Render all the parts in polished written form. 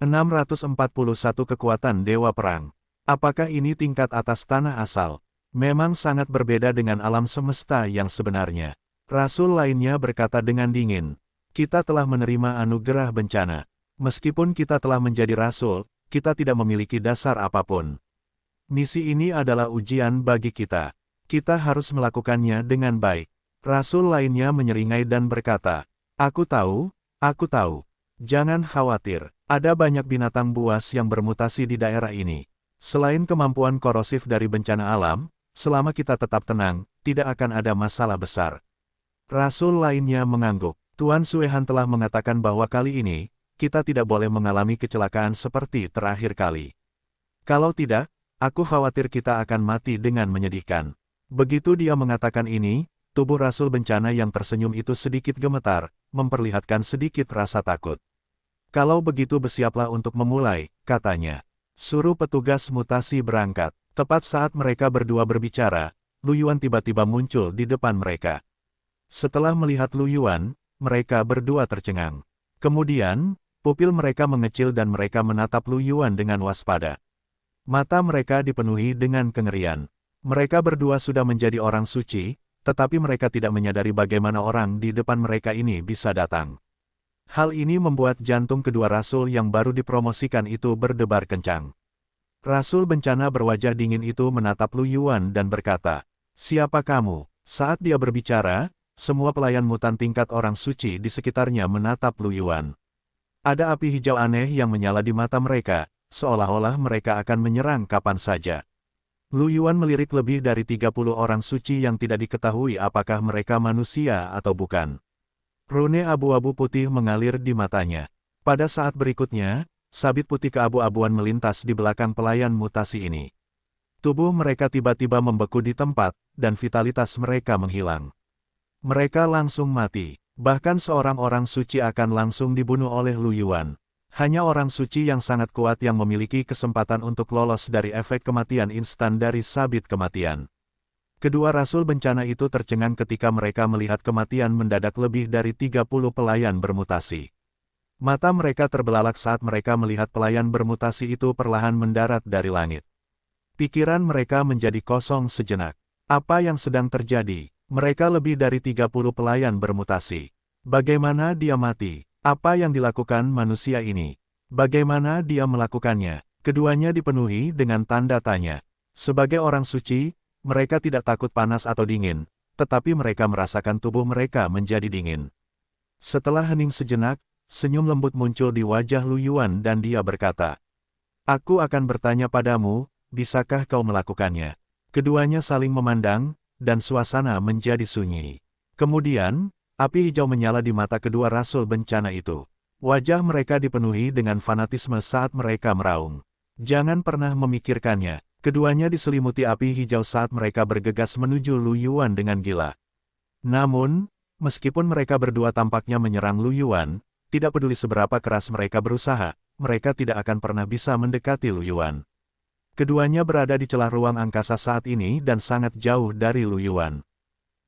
641 kekuatan Dewa Perang. Apakah ini tingkat atas tanah asal? Memang sangat berbeda dengan alam semesta yang sebenarnya. Rasul lainnya berkata dengan dingin, kita telah menerima anugerah bencana. Meskipun kita telah menjadi rasul, kita tidak memiliki dasar apapun. Misi ini adalah ujian bagi kita. Kita harus melakukannya dengan baik. Rasul lainnya menyeringai dan berkata, aku tahu. Jangan khawatir, ada banyak binatang buas yang bermutasi di daerah ini. Selain kemampuan korosif dari bencana alam, selama kita tetap tenang, tidak akan ada masalah besar. Rasul lainnya mengangguk. Tuan Suehan telah mengatakan bahwa kali ini, kita tidak boleh mengalami kecelakaan seperti terakhir kali. Kalau tidak, aku khawatir kita akan mati dengan menyedihkan. Begitu dia mengatakan ini, tubuh Rasul Bencana yang tersenyum itu sedikit gemetar, memperlihatkan sedikit rasa takut. Kalau begitu bersiaplah untuk memulai, katanya. Suruh petugas mutasi berangkat. Tepat saat mereka berdua berbicara, Lu Yuan tiba-tiba muncul di depan mereka. Setelah melihat Lu Yuan, mereka berdua tercengang. Kemudian, pupil mereka mengecil dan mereka menatap Lu Yuan dengan waspada. Mata mereka dipenuhi dengan kengerian. Mereka berdua sudah menjadi orang suci, tetapi mereka tidak menyadari bagaimana orang di depan mereka ini bisa datang. Hal ini membuat jantung kedua rasul yang baru dipromosikan itu berdebar kencang. Rasul Bencana berwajah dingin itu menatap Lu Yuan dan berkata, siapa kamu? Saat dia berbicara, semua pelayan mutan tingkat orang suci di sekitarnya menatap Lu Yuan. Ada api hijau aneh yang menyala di mata mereka, seolah-olah mereka akan menyerang kapan saja. Lu Yuan melirik lebih dari 30 orang suci yang tidak diketahui apakah mereka manusia atau bukan. Rune abu-abu putih mengalir di matanya. Pada saat berikutnya, sabit putih keabu-abuan melintas di belakang pelayan mutasi ini. Tubuh mereka tiba-tiba membeku di tempat, dan vitalitas mereka menghilang. Mereka langsung mati. Bahkan seorang orang suci akan langsung dibunuh oleh Lu Yuan. Hanya orang suci yang sangat kuat yang memiliki kesempatan untuk lolos dari efek kematian instan dari sabit kematian. Kedua rasul bencana itu tercengang ketika mereka melihat kematian mendadak lebih dari 30 pelayan bermutasi. Mata mereka terbelalak saat mereka melihat pelayan bermutasi itu perlahan mendarat dari langit. Pikiran mereka menjadi kosong sejenak. Apa yang sedang terjadi? Mereka lebih dari 30 pelayan bermutasi. Bagaimana dia mati? Apa yang dilakukan manusia ini? Bagaimana dia melakukannya? Keduanya dipenuhi dengan tanda tanya. Sebagai orang suci, mereka tidak takut panas atau dingin, tetapi mereka merasakan tubuh mereka menjadi dingin. Setelah hening sejenak, senyum lembut muncul di wajah Lu Yuan dan dia berkata, aku akan bertanya padamu, bisakah kau melakukannya? Keduanya saling memandang, dan suasana menjadi sunyi. Kemudian, api hijau menyala di mata kedua rasul bencana itu. Wajah mereka dipenuhi dengan fanatisme saat mereka meraung. Jangan pernah memikirkannya. Keduanya diselimuti api hijau saat mereka bergegas menuju Lu Yuan dengan gila. Namun, meskipun mereka berdua tampaknya menyerang Lu Yuan, tidak peduli seberapa keras mereka berusaha, mereka tidak akan pernah bisa mendekati Lu Yuan. Keduanya berada di celah ruang angkasa saat ini dan sangat jauh dari Lu Yuan.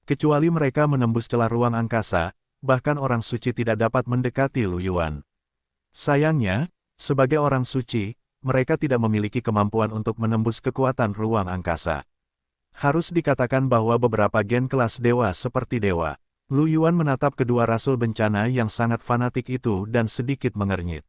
Kecuali mereka menembus celah ruang angkasa, bahkan orang suci tidak dapat mendekati Lu Yuan. Sayangnya, sebagai orang suci, mereka tidak memiliki kemampuan untuk menembus kekuatan ruang angkasa. Harus dikatakan bahwa beberapa gen kelas dewa seperti dewa. Lu Yuan menatap kedua rasul bencana yang sangat fanatik itu dan sedikit mengernyit.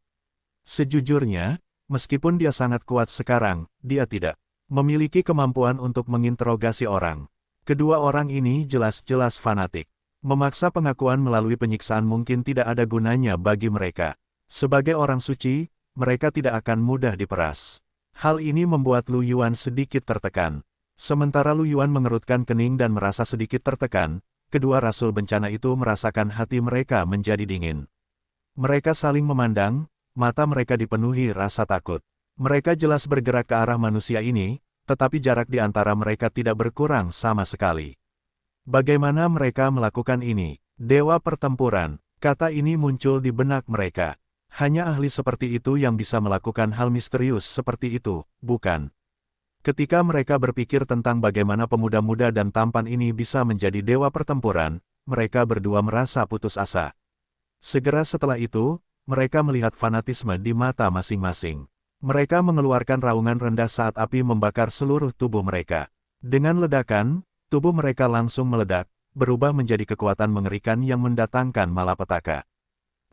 Sejujurnya, meskipun dia sangat kuat sekarang, dia tidak memiliki kemampuan untuk menginterogasi orang. Kedua orang ini jelas-jelas fanatik. Memaksa pengakuan melalui penyiksaan mungkin tidak ada gunanya bagi mereka. Sebagai orang suci, mereka tidak akan mudah diperas. Hal ini membuat Lu Yuan sedikit tertekan. Sementara Lu Yuan mengerutkan kening dan merasa sedikit tertekan, kedua rasul bencana itu merasakan hati mereka menjadi dingin. Mereka saling memandang, mata mereka dipenuhi rasa takut. Mereka jelas bergerak ke arah manusia ini, tetapi jarak di antara mereka tidak berkurang sama sekali. Bagaimana mereka melakukan ini? Dewa pertempuran, kata ini muncul di benak mereka. Hanya ahli seperti itu yang bisa melakukan hal misterius seperti itu, bukan? Ketika mereka berpikir tentang bagaimana pemuda muda dan tampan ini bisa menjadi dewa pertempuran, mereka berdua merasa putus asa. Segera setelah itu, mereka melihat fanatisme di mata masing-masing. Mereka mengeluarkan raungan rendah saat api membakar seluruh tubuh mereka. Dengan ledakan, tubuh mereka langsung meledak, berubah menjadi kekuatan mengerikan yang mendatangkan malapetaka.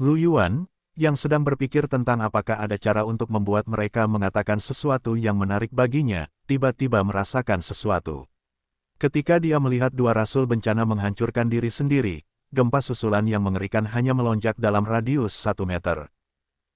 Lu Yuan, yang sedang berpikir tentang apakah ada cara untuk membuat mereka mengatakan sesuatu yang menarik baginya, tiba-tiba merasakan sesuatu. Ketika dia melihat dua rasul bencana menghancurkan diri sendiri, gempa susulan yang mengerikan hanya melonjak dalam radius 1 meter.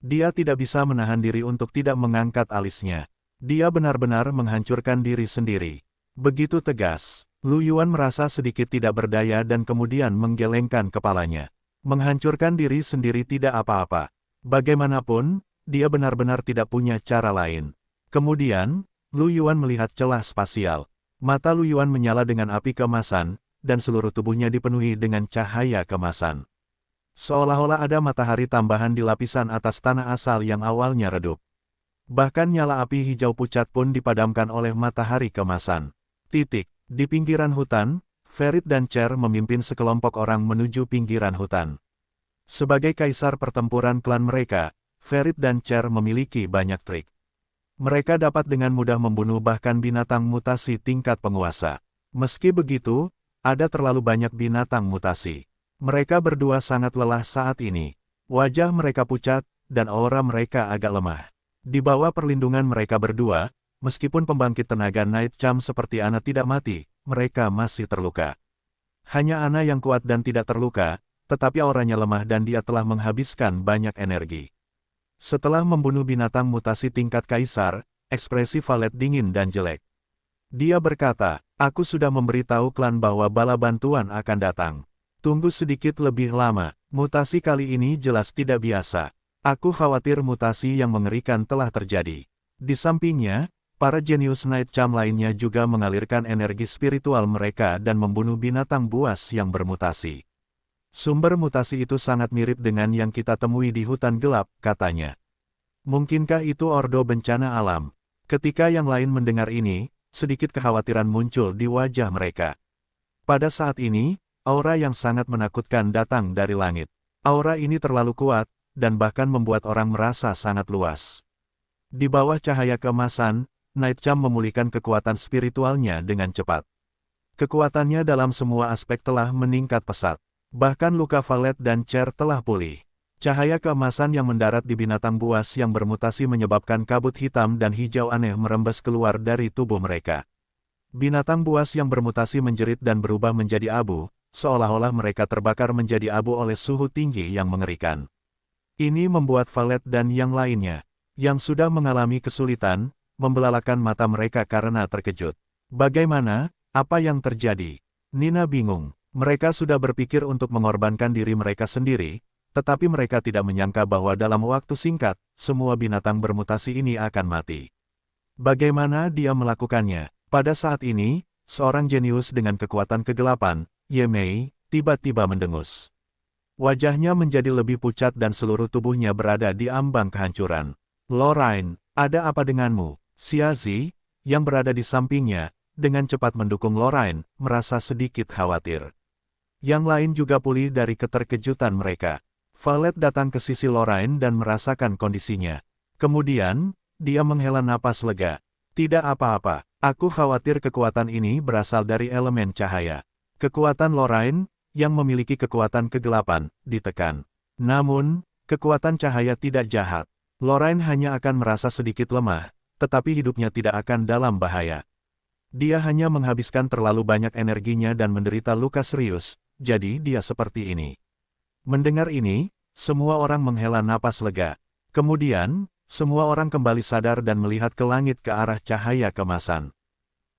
Dia tidak bisa menahan diri untuk tidak mengangkat alisnya. Dia benar-benar menghancurkan diri sendiri. Begitu tegas, Lu Yuan merasa sedikit tidak berdaya dan kemudian menggelengkan kepalanya. Menghancurkan diri sendiri tidak apa-apa. Bagaimanapun, dia benar-benar tidak punya cara lain. Kemudian, Lu Yuan melihat celah spasial. Mata Lu Yuan menyala dengan api keemasan, dan seluruh tubuhnya dipenuhi dengan cahaya keemasan. Seolah-olah ada matahari tambahan di lapisan atas tanah asal yang awalnya redup. Bahkan nyala api hijau pucat pun dipadamkan oleh matahari keemasan. Di pinggiran hutan, Ferit dan Cher memimpin sekelompok orang menuju pinggiran hutan. Sebagai kaisar pertempuran klan mereka, Ferit dan Cher memiliki banyak trik. Mereka dapat dengan mudah membunuh bahkan binatang mutasi tingkat penguasa. Meski begitu, ada terlalu banyak binatang mutasi. Mereka berdua sangat lelah saat ini. Wajah mereka pucat, dan aura mereka agak lemah. Di bawah perlindungan mereka berdua, meskipun pembangkit tenaga Night Charm seperti Ana tidak mati, mereka masih terluka. Hanya Ana yang kuat dan tidak terluka, tetapi auranya lemah dan dia telah menghabiskan banyak energi. Setelah membunuh binatang mutasi tingkat kaisar, ekspresi Valet dingin dan jelek. Dia berkata, aku sudah memberitahu klan bahwa bala bantuan akan datang. Tunggu sedikit lebih lama, mutasi kali ini jelas tidak biasa. Aku khawatir mutasi yang mengerikan telah terjadi. Di sampingnya, para jenius Night Charm lainnya juga mengalirkan energi spiritual mereka dan membunuh binatang buas yang bermutasi. Sumber mutasi itu sangat mirip dengan yang kita temui di hutan gelap, katanya. Mungkinkah itu ordo bencana alam? Ketika yang lain mendengar ini, sedikit kekhawatiran muncul di wajah mereka. Pada saat ini, aura yang sangat menakutkan datang dari langit. Aura ini terlalu kuat, dan bahkan membuat orang merasa sangat luas. Di bawah cahaya keemasan, Night Charm memulihkan kekuatan spiritualnya dengan cepat. Kekuatannya dalam semua aspek telah meningkat pesat. Bahkan luka Valet dan Cher telah pulih. Cahaya keemasan yang mendarat di binatang buas yang bermutasi menyebabkan kabut hitam dan hijau aneh merembes keluar dari tubuh mereka. Binatang buas yang bermutasi menjerit dan berubah menjadi abu, seolah-olah mereka terbakar menjadi abu oleh suhu tinggi yang mengerikan. Ini membuat Valet dan yang lainnya, yang sudah mengalami kesulitan, membelalakan mata mereka karena terkejut. Bagaimana? Apa yang terjadi? Nina bingung. Mereka sudah berpikir untuk mengorbankan diri mereka sendiri, tetapi mereka tidak menyangka bahwa dalam waktu singkat, semua binatang bermutasi ini akan mati. Bagaimana dia melakukannya? Pada saat ini, seorang jenius dengan kekuatan kegelapan, Ye Mei, tiba-tiba mendengus. Wajahnya menjadi lebih pucat dan seluruh tubuhnya berada di ambang kehancuran. Lorraine, ada apa denganmu? Xia Zi, yang berada di sampingnya, dengan cepat mendukung Lorraine, merasa sedikit khawatir. Yang lain juga pulih dari keterkejutan mereka. Valet datang ke sisi Lorraine dan merasakan kondisinya. Kemudian, dia menghela napas lega. Tidak apa-apa, aku khawatir kekuatan ini berasal dari elemen cahaya. Kekuatan Lorraine, yang memiliki kekuatan kegelapan, ditekan. Namun, kekuatan cahaya tidak jahat. Lorraine hanya akan merasa sedikit lemah, tetapi hidupnya tidak akan dalam bahaya. Dia hanya menghabiskan terlalu banyak energinya dan menderita luka serius, jadi dia seperti ini. Mendengar ini, semua orang menghela napas lega. Kemudian, semua orang kembali sadar dan melihat ke langit ke arah cahaya keemasan.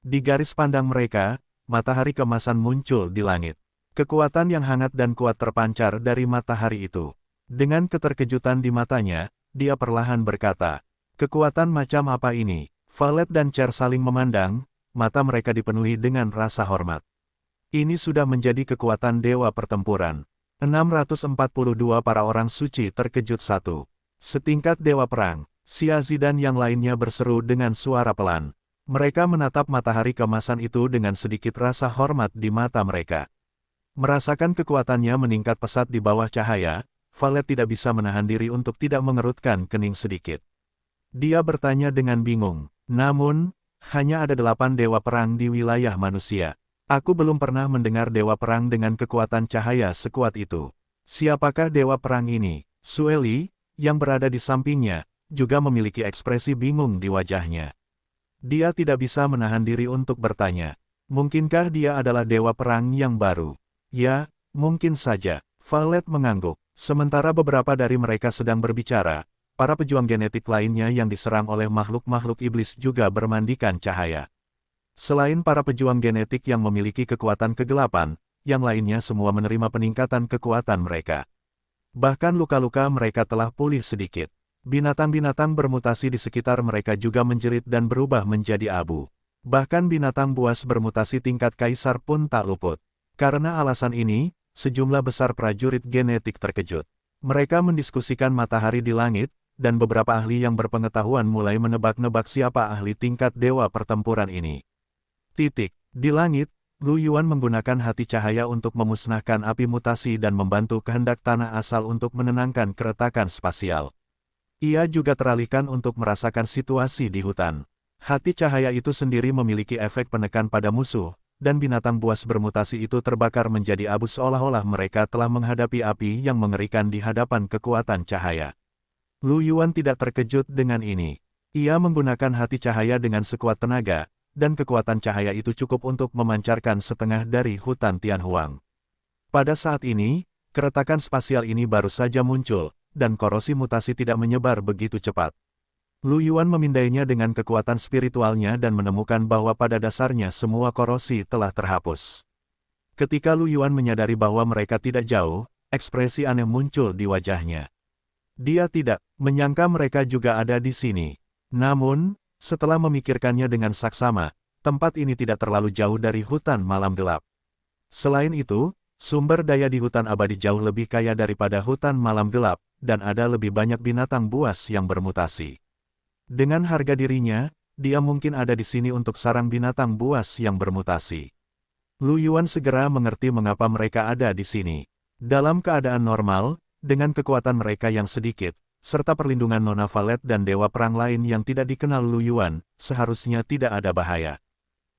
Di garis pandang mereka, matahari keemasan muncul di langit. Kekuatan yang hangat dan kuat terpancar dari matahari itu. Dengan keterkejutan di matanya, dia perlahan berkata, kekuatan macam apa ini? Valet dan Cher saling memandang, mata mereka dipenuhi dengan rasa hormat. Ini sudah menjadi kekuatan dewa pertempuran. 642 para orang suci terkejut satu. Setingkat dewa perang, Xia Zi dan yang lainnya berseru dengan suara pelan. Mereka menatap matahari keemasan itu dengan sedikit rasa hormat di mata mereka. Merasakan kekuatannya meningkat pesat di bawah cahaya, Valet tidak bisa menahan diri untuk tidak mengerutkan kening sedikit. Dia bertanya dengan bingung. Namun, hanya ada 8 dewa perang di wilayah manusia. Aku belum pernah mendengar dewa perang dengan kekuatan cahaya sekuat itu. Siapakah dewa perang ini? Sueli, yang berada di sampingnya, juga memiliki ekspresi bingung di wajahnya. Dia tidak bisa menahan diri untuk bertanya. Mungkinkah dia adalah dewa perang yang baru? Ya, mungkin saja. Valet mengangguk. Sementara beberapa dari mereka sedang berbicara, para pejuang genetik lainnya yang diserang oleh makhluk-makhluk iblis juga bermandikan cahaya. Selain para pejuang genetik yang memiliki kekuatan kegelapan, yang lainnya semua menerima peningkatan kekuatan mereka. Bahkan luka-luka mereka telah pulih sedikit. Binatang-binatang bermutasi di sekitar mereka juga menjerit dan berubah menjadi abu. Bahkan binatang buas bermutasi tingkat kaisar pun tak luput. Karena alasan ini, sejumlah besar prajurit genetik terkejut. Mereka mendiskusikan matahari di langit, dan beberapa ahli yang berpengetahuan mulai menebak-nebak siapa ahli tingkat dewa pertempuran ini. Di langit, Lu Yuan menggunakan hati cahaya untuk memusnahkan api mutasi dan membantu kehendak tanah asal untuk menenangkan keretakan spasial. Ia juga teralihkan untuk merasakan situasi di hutan. Hati cahaya itu sendiri memiliki efek penekan pada musuh, dan binatang buas bermutasi itu terbakar menjadi abu seolah-olah mereka telah menghadapi api yang mengerikan di hadapan kekuatan cahaya. Lu Yuan tidak terkejut dengan ini. Ia menggunakan hati cahaya dengan sekuat tenaga, dan kekuatan cahaya itu cukup untuk memancarkan setengah dari hutan Tianhuang. Pada saat ini, keretakan spasial ini baru saja muncul, dan korosi mutasi tidak menyebar begitu cepat. Lu Yuan memindainya dengan kekuatan spiritualnya dan menemukan bahwa pada dasarnya semua korosi telah terhapus. Ketika Lu Yuan menyadari bahwa mereka tidak jauh, ekspresi aneh muncul di wajahnya. Dia tidak menyangka mereka juga ada di sini. Namun, setelah memikirkannya dengan saksama, tempat ini tidak terlalu jauh dari hutan malam gelap. Selain itu, sumber daya di hutan abadi jauh lebih kaya daripada hutan malam gelap, dan ada lebih banyak binatang buas yang bermutasi. Dengan harga dirinya, dia mungkin ada di sini untuk sarang binatang buas yang bermutasi. Lu Yuan segera mengerti mengapa mereka ada di sini. Dalam keadaan normal, dengan kekuatan mereka yang sedikit, serta perlindungan Nona Valet dan dewa perang lain yang tidak dikenal Lu Yuan, seharusnya tidak ada bahaya.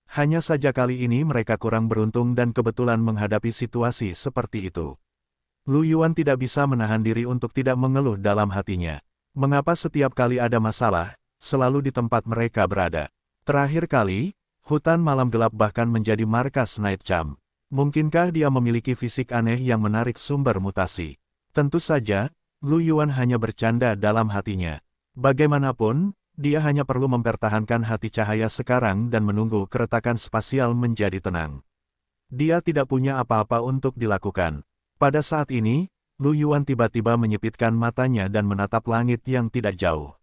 Hanya saja kali ini mereka kurang beruntung dan kebetulan menghadapi situasi seperti itu. Lu Yuan tidak bisa menahan diri untuk tidak mengeluh dalam hatinya. Mengapa setiap kali ada masalah, selalu di tempat mereka berada? Terakhir kali, hutan malam gelap bahkan menjadi markas Night Charm. Mungkinkah dia memiliki fisik aneh yang menarik sumber mutasi? Tentu saja, Lu Yuan hanya bercanda dalam hatinya. Bagaimanapun, dia hanya perlu mempertahankan hati cahaya sekarang dan menunggu keretakan spasial menjadi tenang. Dia tidak punya apa-apa untuk dilakukan. Pada saat ini, Lu Yuan tiba-tiba menyipitkan matanya dan menatap langit yang tidak jauh.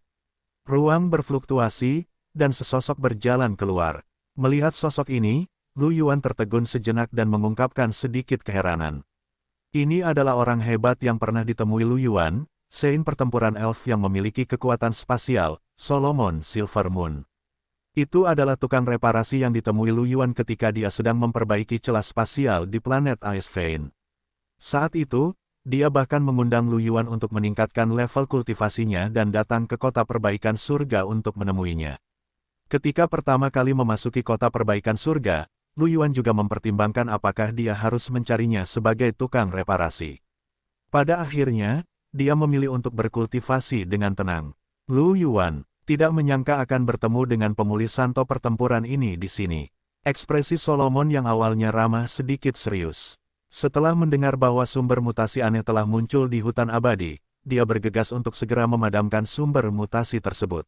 Ruang berfluktuasi, dan sesosok berjalan keluar. Melihat sosok ini, Lu Yuan tertegun sejenak dan mengungkapkan sedikit keheranan. Ini adalah orang hebat yang pernah ditemui Lu Yuan, Sein pertempuran elf yang memiliki kekuatan spasial, Solomon Silvermoon. Itu adalah tukang reparasi yang ditemui Lu Yuan ketika dia sedang memperbaiki celah spasial di planet Ice Vein. Saat itu, dia bahkan mengundang Lu Yuan untuk meningkatkan level kultivasinya dan datang ke kota perbaikan surga untuk menemuinya. Ketika pertama kali memasuki kota perbaikan surga, Lu Yuan juga mempertimbangkan apakah dia harus mencarinya sebagai tukang reparasi. Pada akhirnya, dia memilih untuk berkultivasi dengan tenang. Lu Yuan tidak menyangka akan bertemu dengan pemulih santo pertempuran ini di sini. Ekspresi Solomon yang awalnya ramah sedikit serius. Setelah mendengar bahwa sumber mutasi aneh telah muncul di hutan abadi, dia bergegas untuk segera memadamkan sumber mutasi tersebut.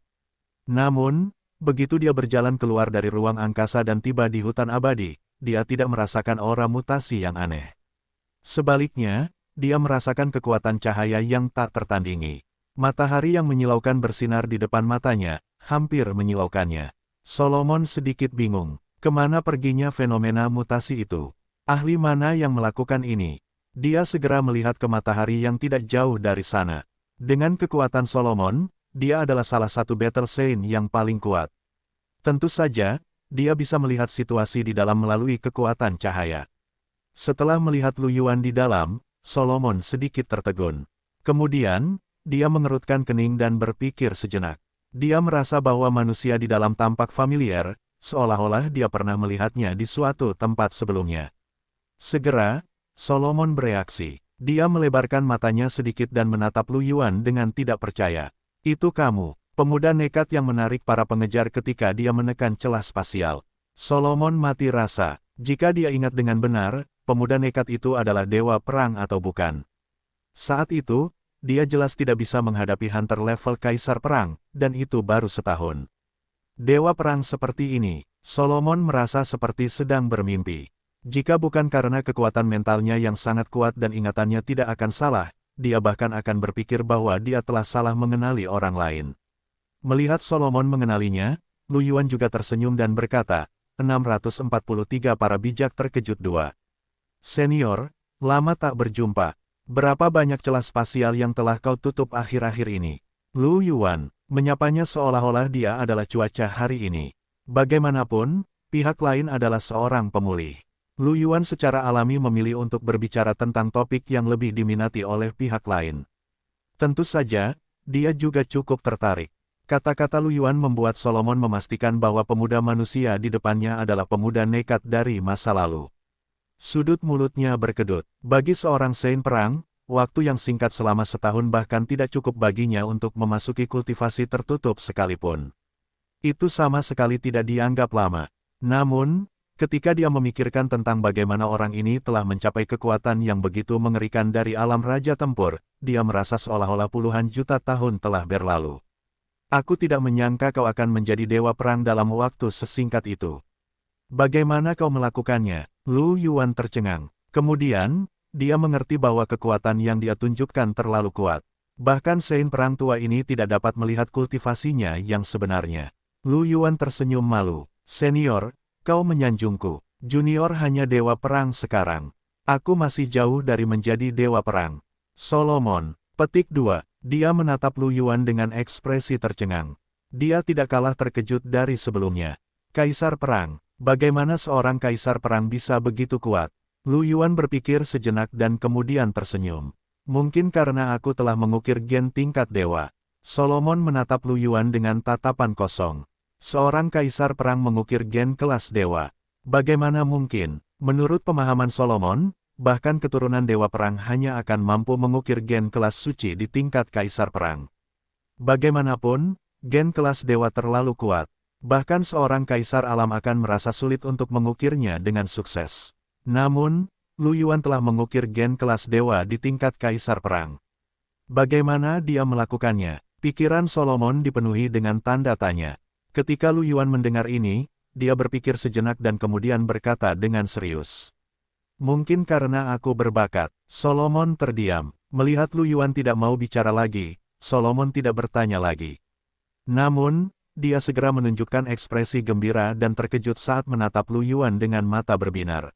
Namun, begitu dia berjalan keluar dari ruang angkasa dan tiba di hutan abadi, dia tidak merasakan aura mutasi yang aneh. Sebaliknya, dia merasakan kekuatan cahaya yang tak tertandingi. Matahari yang menyilaukan bersinar di depan matanya, hampir menyilaukannya. Solomon sedikit bingung, kemana perginya fenomena mutasi itu? Ahli mana yang melakukan ini? Dia segera melihat ke matahari yang tidak jauh dari sana. Dengan kekuatan Solomon, dia adalah salah satu Battle Saint yang paling kuat. Tentu saja, dia bisa melihat situasi di dalam melalui kekuatan cahaya. Setelah melihat Lu Yuan di dalam, Solomon sedikit tertegun. Kemudian, dia mengerutkan kening dan berpikir sejenak. Dia merasa bahwa manusia di dalam tampak familiar, seolah-olah dia pernah melihatnya di suatu tempat sebelumnya. Segera, Solomon bereaksi. Dia melebarkan matanya sedikit dan menatap Lu Yuan dengan tidak percaya. Itu kamu, pemuda nekat yang menarik para pengejar ketika dia menekan celah spasial. Solomon mati rasa. Jika dia ingat dengan benar, pemuda nekat itu adalah dewa perang atau bukan. Saat itu, dia jelas tidak bisa menghadapi hunter level kaisar perang, dan itu baru setahun. Dewa perang seperti ini, Solomon merasa seperti sedang bermimpi. Jika bukan karena kekuatan mentalnya yang sangat kuat dan ingatannya tidak akan salah, dia bahkan akan berpikir bahwa dia telah salah mengenali orang lain. Melihat Solomon mengenalinya, Lu Yuan juga tersenyum dan berkata, 643 para bijak terkejut 2. Senior, lama tak berjumpa. Berapa banyak celah spasial yang telah kau tutup akhir-akhir ini? Lu Yuan, menyapanya seolah-olah dia adalah cuaca hari ini. Bagaimanapun, pihak lain adalah seorang pemulih. Lu Yuan secara alami memilih untuk berbicara tentang topik yang lebih diminati oleh pihak lain. Tentu saja, dia juga cukup tertarik. Kata-kata Lu Yuan membuat Solomon memastikan bahwa pemuda manusia di depannya adalah pemuda nekat dari masa lalu. Sudut mulutnya berkedut. Bagi seorang Saint perang, waktu yang singkat selama setahun bahkan tidak cukup baginya untuk memasuki kultivasi tertutup sekalipun. Itu sama sekali tidak dianggap lama. Namun, ketika dia memikirkan tentang bagaimana orang ini telah mencapai kekuatan yang begitu mengerikan dari alam Raja Tempur, dia merasa seolah-olah puluhan juta tahun telah berlalu. Aku tidak menyangka kau akan menjadi dewa perang dalam waktu sesingkat itu. Bagaimana kau melakukannya? Lu Yuan tercengang. Kemudian, dia mengerti bahwa kekuatan yang dia tunjukkan terlalu kuat. Bahkan Saint perang tua ini tidak dapat melihat kultivasinya yang sebenarnya. Lu Yuan tersenyum malu. Senior, kau menyanjungku. Junior hanya dewa perang sekarang. Aku masih jauh dari menjadi dewa perang. Solomon, petik 2. Dia menatap Lu Yuan dengan ekspresi tercengang. Dia tidak kalah terkejut dari sebelumnya. Kaisar perang. Bagaimana seorang kaisar perang bisa begitu kuat? Lu Yuan berpikir sejenak dan kemudian tersenyum. Mungkin karena aku telah mengukir gen tingkat dewa. Solomon menatap Lu Yuan dengan tatapan kosong. Seorang kaisar perang mengukir gen kelas dewa. Bagaimana mungkin? Menurut pemahaman Solomon, bahkan keturunan dewa perang hanya akan mampu mengukir gen kelas suci di tingkat kaisar perang. Bagaimanapun, gen kelas dewa terlalu kuat. Bahkan seorang kaisar alam akan merasa sulit untuk mengukirnya dengan sukses. Namun, Lu Yuan telah mengukir gen kelas dewa di tingkat kaisar perang. Bagaimana dia melakukannya? Pikiran Solomon dipenuhi dengan tanda tanya. Ketika Lu Yuan mendengar ini, dia berpikir sejenak dan kemudian berkata dengan serius. Mungkin karena aku berbakat. Solomon terdiam. Melihat Lu Yuan tidak mau bicara lagi, Solomon tidak bertanya lagi. Namun, dia segera menunjukkan ekspresi gembira dan terkejut saat menatap Lu Yuan dengan mata berbinar.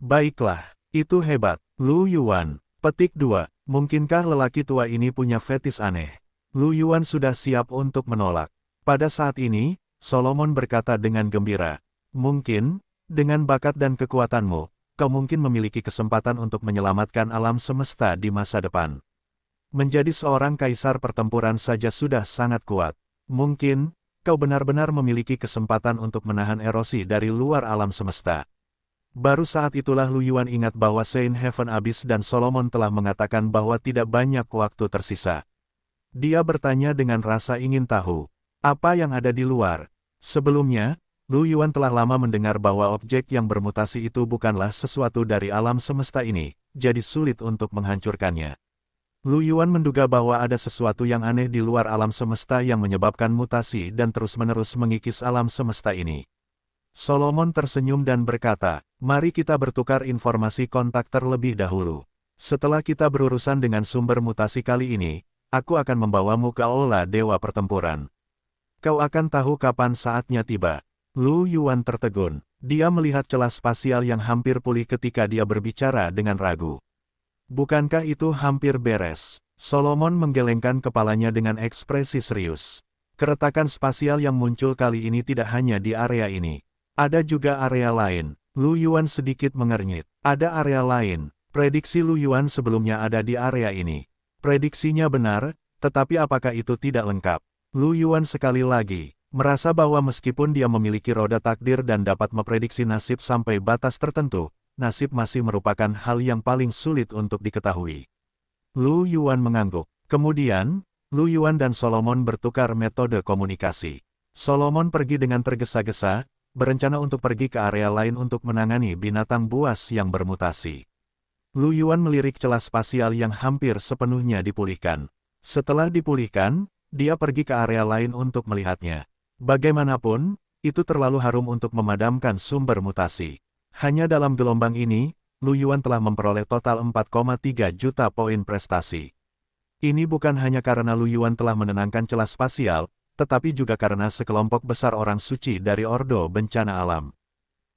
Baiklah, itu hebat. Lu Yuan, petik 2. Mungkinkah lelaki tua ini punya fetis aneh? Lu Yuan sudah siap untuk menolak. Pada saat ini, Solomon berkata dengan gembira. Mungkin, dengan bakat dan kekuatanmu, kau mungkin memiliki kesempatan untuk menyelamatkan alam semesta di masa depan. Menjadi seorang kaisar pertempuran saja sudah sangat kuat. Mungkin, kau benar-benar memiliki kesempatan untuk menahan erosi dari luar alam semesta. Baru saat itulah Lu Yuan ingat bahwa Saint Heaven Abyss dan Solomon telah mengatakan bahwa tidak banyak waktu tersisa. Dia bertanya dengan rasa ingin tahu, apa yang ada di luar. Sebelumnya, Lu Yuan telah lama mendengar bahwa objek yang bermutasi itu bukanlah sesuatu dari alam semesta ini, jadi sulit untuk menghancurkannya. Lu Yuan menduga bahwa ada sesuatu yang aneh di luar alam semesta yang menyebabkan mutasi dan terus-menerus mengikis alam semesta ini. Solomon tersenyum dan berkata, mari kita bertukar informasi kontak terlebih dahulu. Setelah kita berurusan dengan sumber mutasi kali ini, aku akan membawamu ke Aula Dewa Pertempuran. Kau akan tahu kapan saatnya tiba. Lu Yuan tertegun. Dia melihat celah spasial yang hampir pulih ketika dia berbicara dengan ragu. Bukankah itu hampir beres? Solomon menggelengkan kepalanya dengan ekspresi serius. Keretakan spasial yang muncul kali ini tidak hanya di area ini. Ada juga area lain. Lu Yuan sedikit mengernyit. Ada area lain. Prediksi Lu Yuan sebelumnya ada di area ini. Prediksinya benar, tetapi apakah itu tidak lengkap? Lu Yuan sekali lagi merasa bahwa meskipun dia memiliki roda takdir dan dapat memprediksi nasib sampai batas tertentu, nasib masih merupakan hal yang paling sulit untuk diketahui. Lu Yuan mengangguk. Kemudian, Lu Yuan dan Solomon bertukar metode komunikasi. Solomon pergi dengan tergesa-gesa, berencana untuk pergi ke area lain untuk menangani binatang buas yang bermutasi. Lu Yuan melirik celah spasial yang hampir sepenuhnya dipulihkan. Setelah dipulihkan, dia pergi ke area lain untuk melihatnya. Bagaimanapun, itu terlalu harum untuk memadamkan sumber mutasi. Hanya dalam gelombang ini, Lu Yuan telah memperoleh total 4,3 juta poin prestasi. Ini bukan hanya karena Lu Yuan telah menenangkan celah spasial, tetapi juga karena sekelompok besar orang suci dari Ordo Bencana Alam.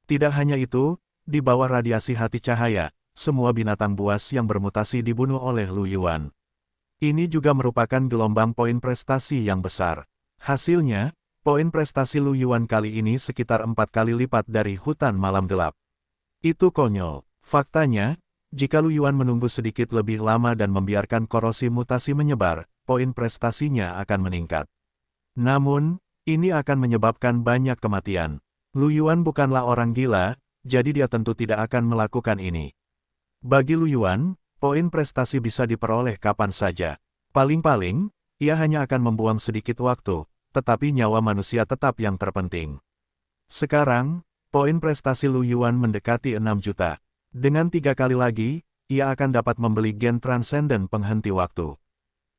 Tidak hanya itu, di bawah radiasi hati cahaya, semua binatang buas yang bermutasi dibunuh oleh Lu Yuan. Ini juga merupakan gelombang poin prestasi yang besar. Hasilnya, poin prestasi Lu Yuan kali ini sekitar 4 kali lipat dari hutan malam gelap. Itu konyol. Faktanya, jika Lu Yuan menunggu sedikit lebih lama dan membiarkan korosi mutasi menyebar, poin prestasinya akan meningkat. Namun, ini akan menyebabkan banyak kematian. Lu Yuan bukanlah orang gila, jadi dia tentu tidak akan melakukan ini. Bagi Lu Yuan, poin prestasi bisa diperoleh kapan saja. Paling-paling, ia hanya akan membuang sedikit waktu, tetapi nyawa manusia tetap yang terpenting. Sekarang, poin prestasi Lu Yuan mendekati 6 juta. Dengan 3 kali lagi, ia akan dapat membeli gen transenden penghenti waktu.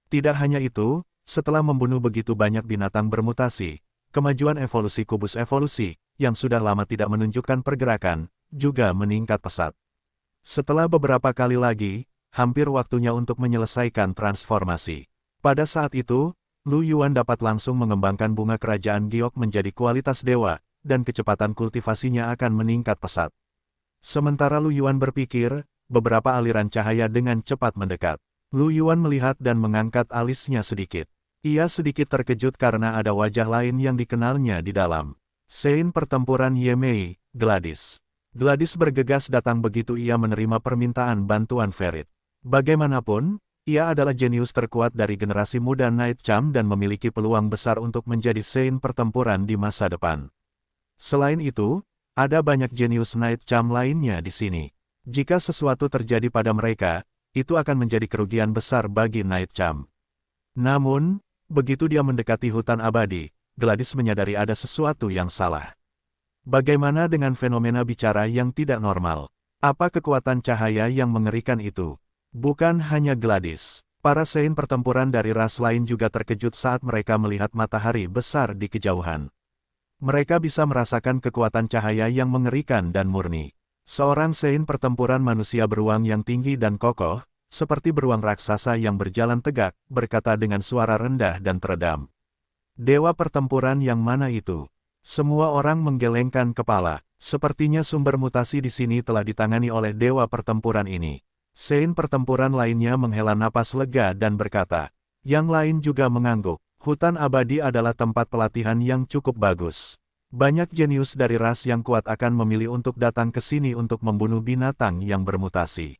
Tidak hanya itu, setelah membunuh begitu banyak binatang bermutasi, kemajuan evolusi kubus evolusi, yang sudah lama tidak menunjukkan pergerakan, juga meningkat pesat. Setelah beberapa kali lagi, hampir waktunya untuk menyelesaikan transformasi. Pada saat itu, Lu Yuan dapat langsung mengembangkan bunga kerajaan Giok menjadi kualitas dewa, dan kecepatan kultivasinya akan meningkat pesat. Sementara Lu Yuan berpikir, beberapa aliran cahaya dengan cepat mendekat. Lu Yuan melihat dan mengangkat alisnya sedikit. Ia sedikit terkejut karena ada wajah lain yang dikenalnya di dalam. Sein pertempuran Yemei, Gladys. Gladys bergegas datang begitu ia menerima permintaan bantuan Ferit. Bagaimanapun, ia adalah jenius terkuat dari generasi muda Night Cham dan memiliki peluang besar untuk menjadi Sein pertempuran di masa depan. Selain itu, ada banyak jenius Night Cham lainnya di sini. Jika sesuatu terjadi pada mereka, itu akan menjadi kerugian besar bagi Night Cham. Namun, begitu dia mendekati hutan abadi, Gladys menyadari ada sesuatu yang salah. Bagaimana dengan fenomena bicara yang tidak normal? Apa kekuatan cahaya yang mengerikan itu? Bukan hanya Gladys. Para Sein pertempuran dari ras lain juga terkejut saat mereka melihat matahari besar di kejauhan. Mereka bisa merasakan kekuatan cahaya yang mengerikan dan murni. Seorang Sein pertempuran manusia beruang yang tinggi dan kokoh, seperti beruang raksasa yang berjalan tegak, berkata dengan suara rendah dan teredam. Dewa pertempuran yang mana itu? Semua orang menggelengkan kepala. Sepertinya sumber mutasi di sini telah ditangani oleh dewa pertempuran ini. Sein pertempuran lainnya menghela napas lega dan berkata. Yang lain juga mengangguk. Hutan abadi adalah tempat pelatihan yang cukup bagus. Banyak jenius dari ras yang kuat akan memilih untuk datang ke sini untuk membunuh binatang yang bermutasi.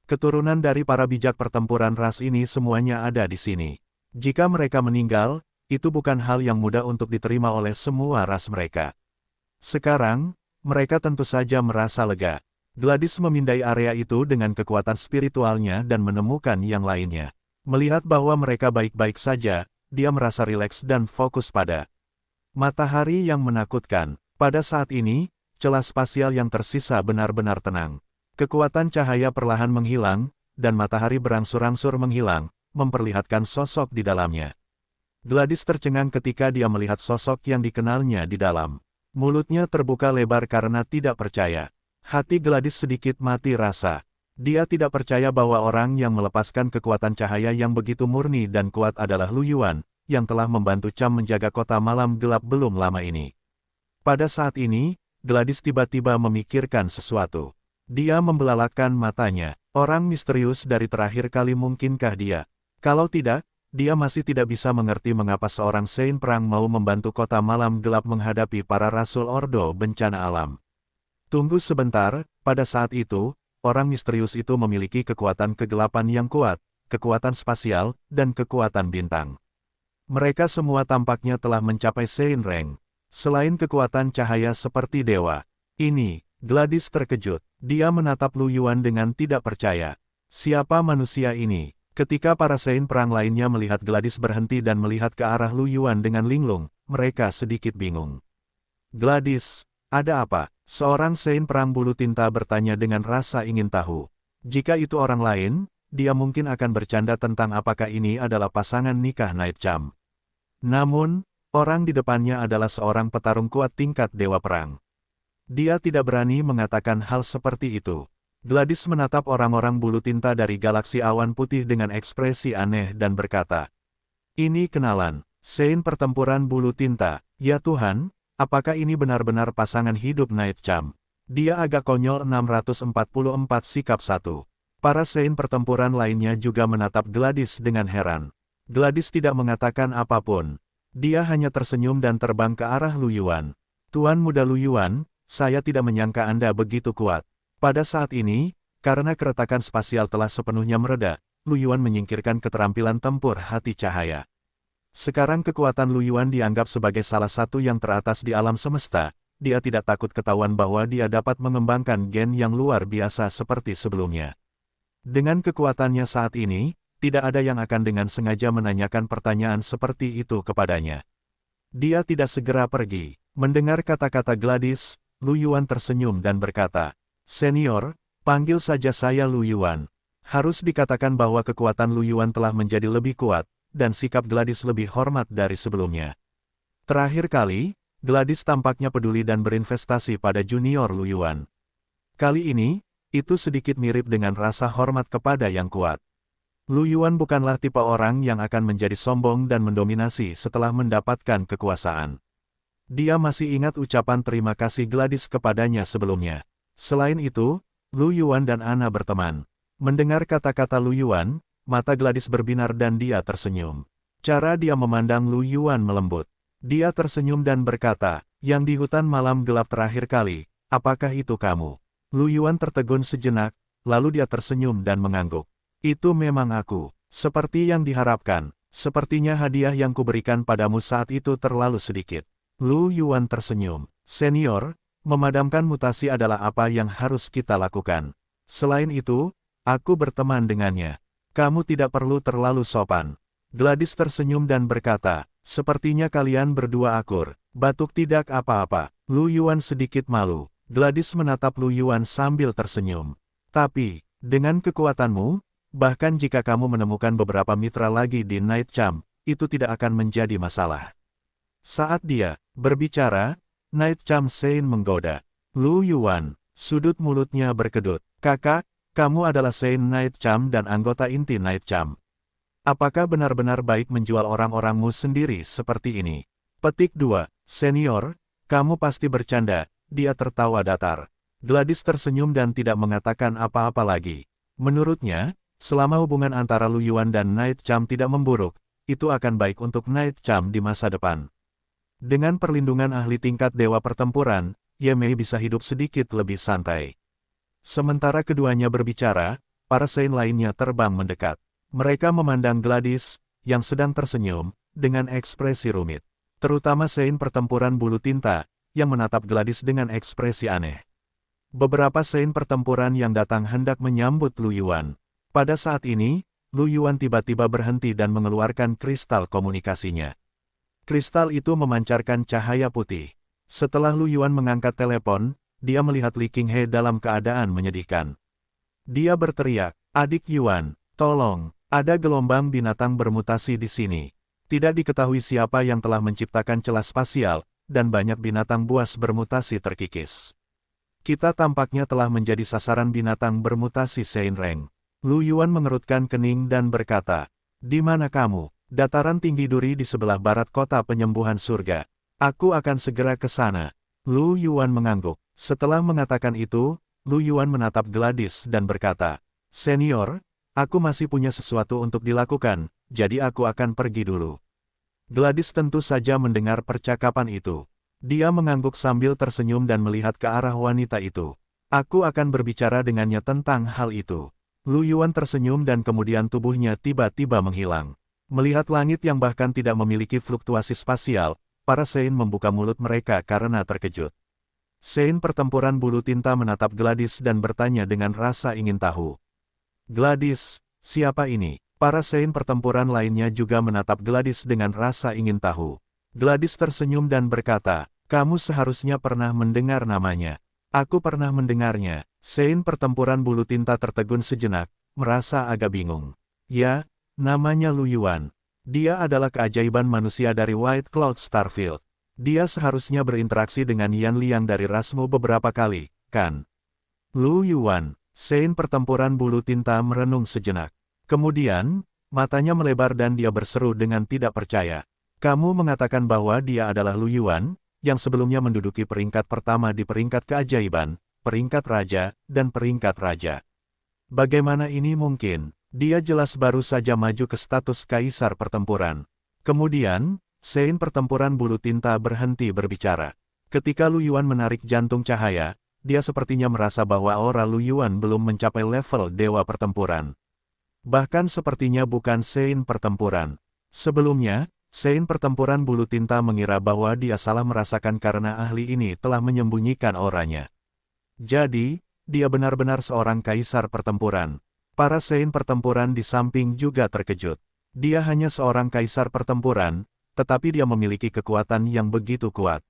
Keturunan dari para bijak pertempuran ras ini semuanya ada di sini. Jika mereka meninggal, itu bukan hal yang mudah untuk diterima oleh semua ras mereka. Sekarang, mereka tentu saja merasa lega. Gladys memindai area itu dengan kekuatan spiritualnya dan menemukan yang lainnya. Melihat bahwa mereka baik-baik saja, dia merasa rileks dan fokus pada matahari yang menakutkan. Pada saat ini, celah spasial yang tersisa benar-benar tenang. Kekuatan cahaya perlahan menghilang, dan matahari berangsur-angsur menghilang, memperlihatkan sosok di dalamnya. Gladys tercengang ketika dia melihat sosok yang dikenalnya di dalam. Mulutnya terbuka lebar karena tidak percaya. Hati Gladys sedikit mati rasa. Dia tidak percaya bahwa orang yang melepaskan kekuatan cahaya yang begitu murni dan kuat adalah Lu Yuan, yang telah membantu Cham menjaga kota malam gelap belum lama ini. Pada saat ini, Gladys tiba-tiba memikirkan sesuatu. Dia membelalakkan matanya. Orang misterius dari terakhir kali mungkinkah dia? Kalau tidak, dia masih tidak bisa mengerti mengapa seorang Sein perang mau membantu kota malam gelap menghadapi para rasul Ordo Bencana Alam. Tunggu sebentar, pada saat itu, orang misterius itu memiliki kekuatan kegelapan yang kuat, kekuatan spasial, dan kekuatan bintang. Mereka semua tampaknya telah mencapai Sein Rank. Selain kekuatan cahaya seperti dewa. Ini, Gladys terkejut. Dia menatap Lu Yuan dengan tidak percaya. Siapa manusia ini? Ketika para Sein perang lainnya melihat Gladys berhenti dan melihat ke arah Lu Yuan dengan linglung, mereka sedikit bingung. Gladys, ada apa? Seorang Sein perang bulu tinta bertanya dengan rasa ingin tahu. Jika itu orang lain, dia mungkin akan bercanda tentang apakah ini adalah pasangan nikah Night Cham. Namun, orang di depannya adalah seorang petarung kuat tingkat dewa perang. Dia tidak berani mengatakan hal seperti itu. Gladys menatap orang-orang bulu tinta dari galaksi awan putih dengan ekspresi aneh dan berkata, "Ini kenalan, Sein pertempuran bulu tinta, ya Tuhan, apakah ini benar-benar pasangan hidup Night Cham?" Dia agak konyol 644 sikap 1. Para Sein pertempuran lainnya juga menatap Gladys dengan heran. Gladys tidak mengatakan apapun. Dia hanya tersenyum dan terbang ke arah Lu Yuan. "Tuan muda Lu Yuan, saya tidak menyangka Anda begitu kuat." Pada saat ini, karena keretakan spasial telah sepenuhnya mereda, Lu Yuan menyingkirkan keterampilan tempur hati cahaya. Sekarang kekuatan Lu Yuan dianggap sebagai salah satu yang teratas di alam semesta. Dia tidak takut ketahuan bahwa dia dapat mengembangkan gen yang luar biasa seperti sebelumnya. Dengan kekuatannya saat ini, tidak ada yang akan dengan sengaja menanyakan pertanyaan seperti itu kepadanya. Dia tidak segera pergi. Mendengar kata-kata Gladys, Lu Yuan tersenyum dan berkata, "Senior, panggil saja saya Lu Yuan." Harus dikatakan bahwa kekuatan Lu Yuan telah menjadi lebih kuat, dan sikap Gladys lebih hormat dari sebelumnya. Terakhir kali, Gladys tampaknya peduli dan berinvestasi pada junior Lu Yuan. Kali ini, itu sedikit mirip dengan rasa hormat kepada yang kuat. Lu Yuan bukanlah tipe orang yang akan menjadi sombong dan mendominasi setelah mendapatkan kekuasaan. Dia masih ingat ucapan terima kasih Gladys kepadanya sebelumnya. Selain itu, Lu Yuan dan Ana berteman. Mendengar kata-kata Lu Yuan, mata Gladys berbinar dan dia tersenyum. Cara dia memandang Lu Yuan melembut. Dia tersenyum dan berkata, "Yang di hutan malam gelap terakhir kali, apakah itu kamu?" Lu Yuan tertegun sejenak, lalu dia tersenyum dan mengangguk. "Itu memang aku. Seperti yang diharapkan, sepertinya hadiah yang kuberikan padamu saat itu terlalu sedikit." Lu Yuan tersenyum. "Senior, memadamkan mutasi adalah apa yang harus kita lakukan. Selain itu, aku berteman dengannya. Kamu tidak perlu terlalu sopan." Gladys tersenyum dan berkata, "Sepertinya kalian berdua akur." Batuk tidak apa-apa. Lu Yuan sedikit malu. Gladys menatap Lu Yuan sambil tersenyum. "Tapi, dengan kekuatanmu, bahkan jika kamu menemukan beberapa mitra lagi di Night Cham, itu tidak akan menjadi masalah." Saat dia berbicara, Night Cham Sein menggoda. Lu Yuan, sudut mulutnya berkedut. "Kakak, kamu adalah Sein Night Cham dan anggota inti Night Cham. Apakah benar-benar baik menjual orang-orangmu sendiri seperti ini?" Petik 2. "Senior, kamu pasti bercanda." Dia tertawa datar. Gladys tersenyum dan tidak mengatakan apa-apa lagi. Menurutnya, selama hubungan antara Lu Yuan dan Night Cham tidak memburuk, itu akan baik untuk Night Cham di masa depan. Dengan perlindungan ahli tingkat dewa pertempuran, Ye Mei bisa hidup sedikit lebih santai. Sementara keduanya berbicara, para Sein lainnya terbang mendekat. Mereka memandang Gladys, yang sedang tersenyum, dengan ekspresi rumit. Terutama Sein pertempuran bulu tinta, yang menatap Gladys dengan ekspresi aneh. Beberapa Sein pertempuran yang datang hendak menyambut Lu Yuan. Pada saat ini, Lu Yuan tiba-tiba berhenti dan mengeluarkan kristal komunikasinya. Kristal itu memancarkan cahaya putih. Setelah Lu Yuan mengangkat telepon, dia melihat Li Qinghe dalam keadaan menyedihkan. Dia berteriak, "Adik Yuan, tolong, ada gelombang binatang bermutasi di sini. Tidak diketahui siapa yang telah menciptakan celah spasial, dan banyak binatang buas bermutasi terkikis. Kita tampaknya telah menjadi sasaran binatang bermutasi Sein Rank." Lu Yuan mengerutkan kening dan berkata, "Di mana kamu?" "Dataran tinggi Duri di sebelah barat kota penyembuhan surga. Aku akan segera ke sana." Lu Yuan mengangguk. Setelah mengatakan itu, Lu Yuan menatap Gladys dan berkata, "Senior, aku masih punya sesuatu untuk dilakukan, jadi aku akan pergi dulu." Gladys tentu saja mendengar percakapan itu. Dia mengangguk sambil tersenyum dan melihat ke arah wanita itu. "Aku akan berbicara dengannya tentang hal itu." Lu Yuan tersenyum dan kemudian tubuhnya tiba-tiba menghilang. Melihat langit yang bahkan tidak memiliki fluktuasi spasial, para Sein membuka mulut mereka karena terkejut. Sein pertempuran bulu tinta menatap Gladys dan bertanya dengan rasa ingin tahu. Gladys, siapa ini? Para Sein pertempuran lainnya juga menatap Gladys dengan rasa ingin tahu. Gladys tersenyum dan berkata, kamu seharusnya pernah mendengar namanya. Aku pernah mendengarnya. Sein pertempuran bulu tinta tertegun sejenak, merasa agak bingung. Ya, namanya Lu Yuan. Dia adalah keajaiban manusia dari White Cloud Starfield. Dia seharusnya berinteraksi dengan Yan Liang dari rasmu beberapa kali, kan? Lu Yuan, Sein pertempuran bulu tinta merenung sejenak. Kemudian, matanya melebar dan dia berseru dengan tidak percaya. Kamu mengatakan bahwa dia adalah Lu Yuan, yang sebelumnya menduduki peringkat pertama di peringkat keajaiban, peringkat raja, dan peringkat raja. Bagaimana ini mungkin? Dia jelas baru saja maju ke status kaisar pertempuran. Kemudian, Sein pertempuran bulu tinta berhenti berbicara. Ketika Lu Yuan menarik jantung cahaya, dia sepertinya merasa bahwa aura Lu Yuan belum mencapai level dewa pertempuran. Bahkan sepertinya bukan Sein pertempuran. Sebelumnya, Sein pertempuran bulu tinta mengira bahwa dia salah merasakan karena ahli ini telah menyembunyikan auranya. Jadi, dia benar-benar seorang kaisar pertempuran. Para Sein pertempuran di samping juga terkejut. Dia hanya seorang kaisar pertempuran, tetapi dia memiliki kekuatan yang begitu kuat.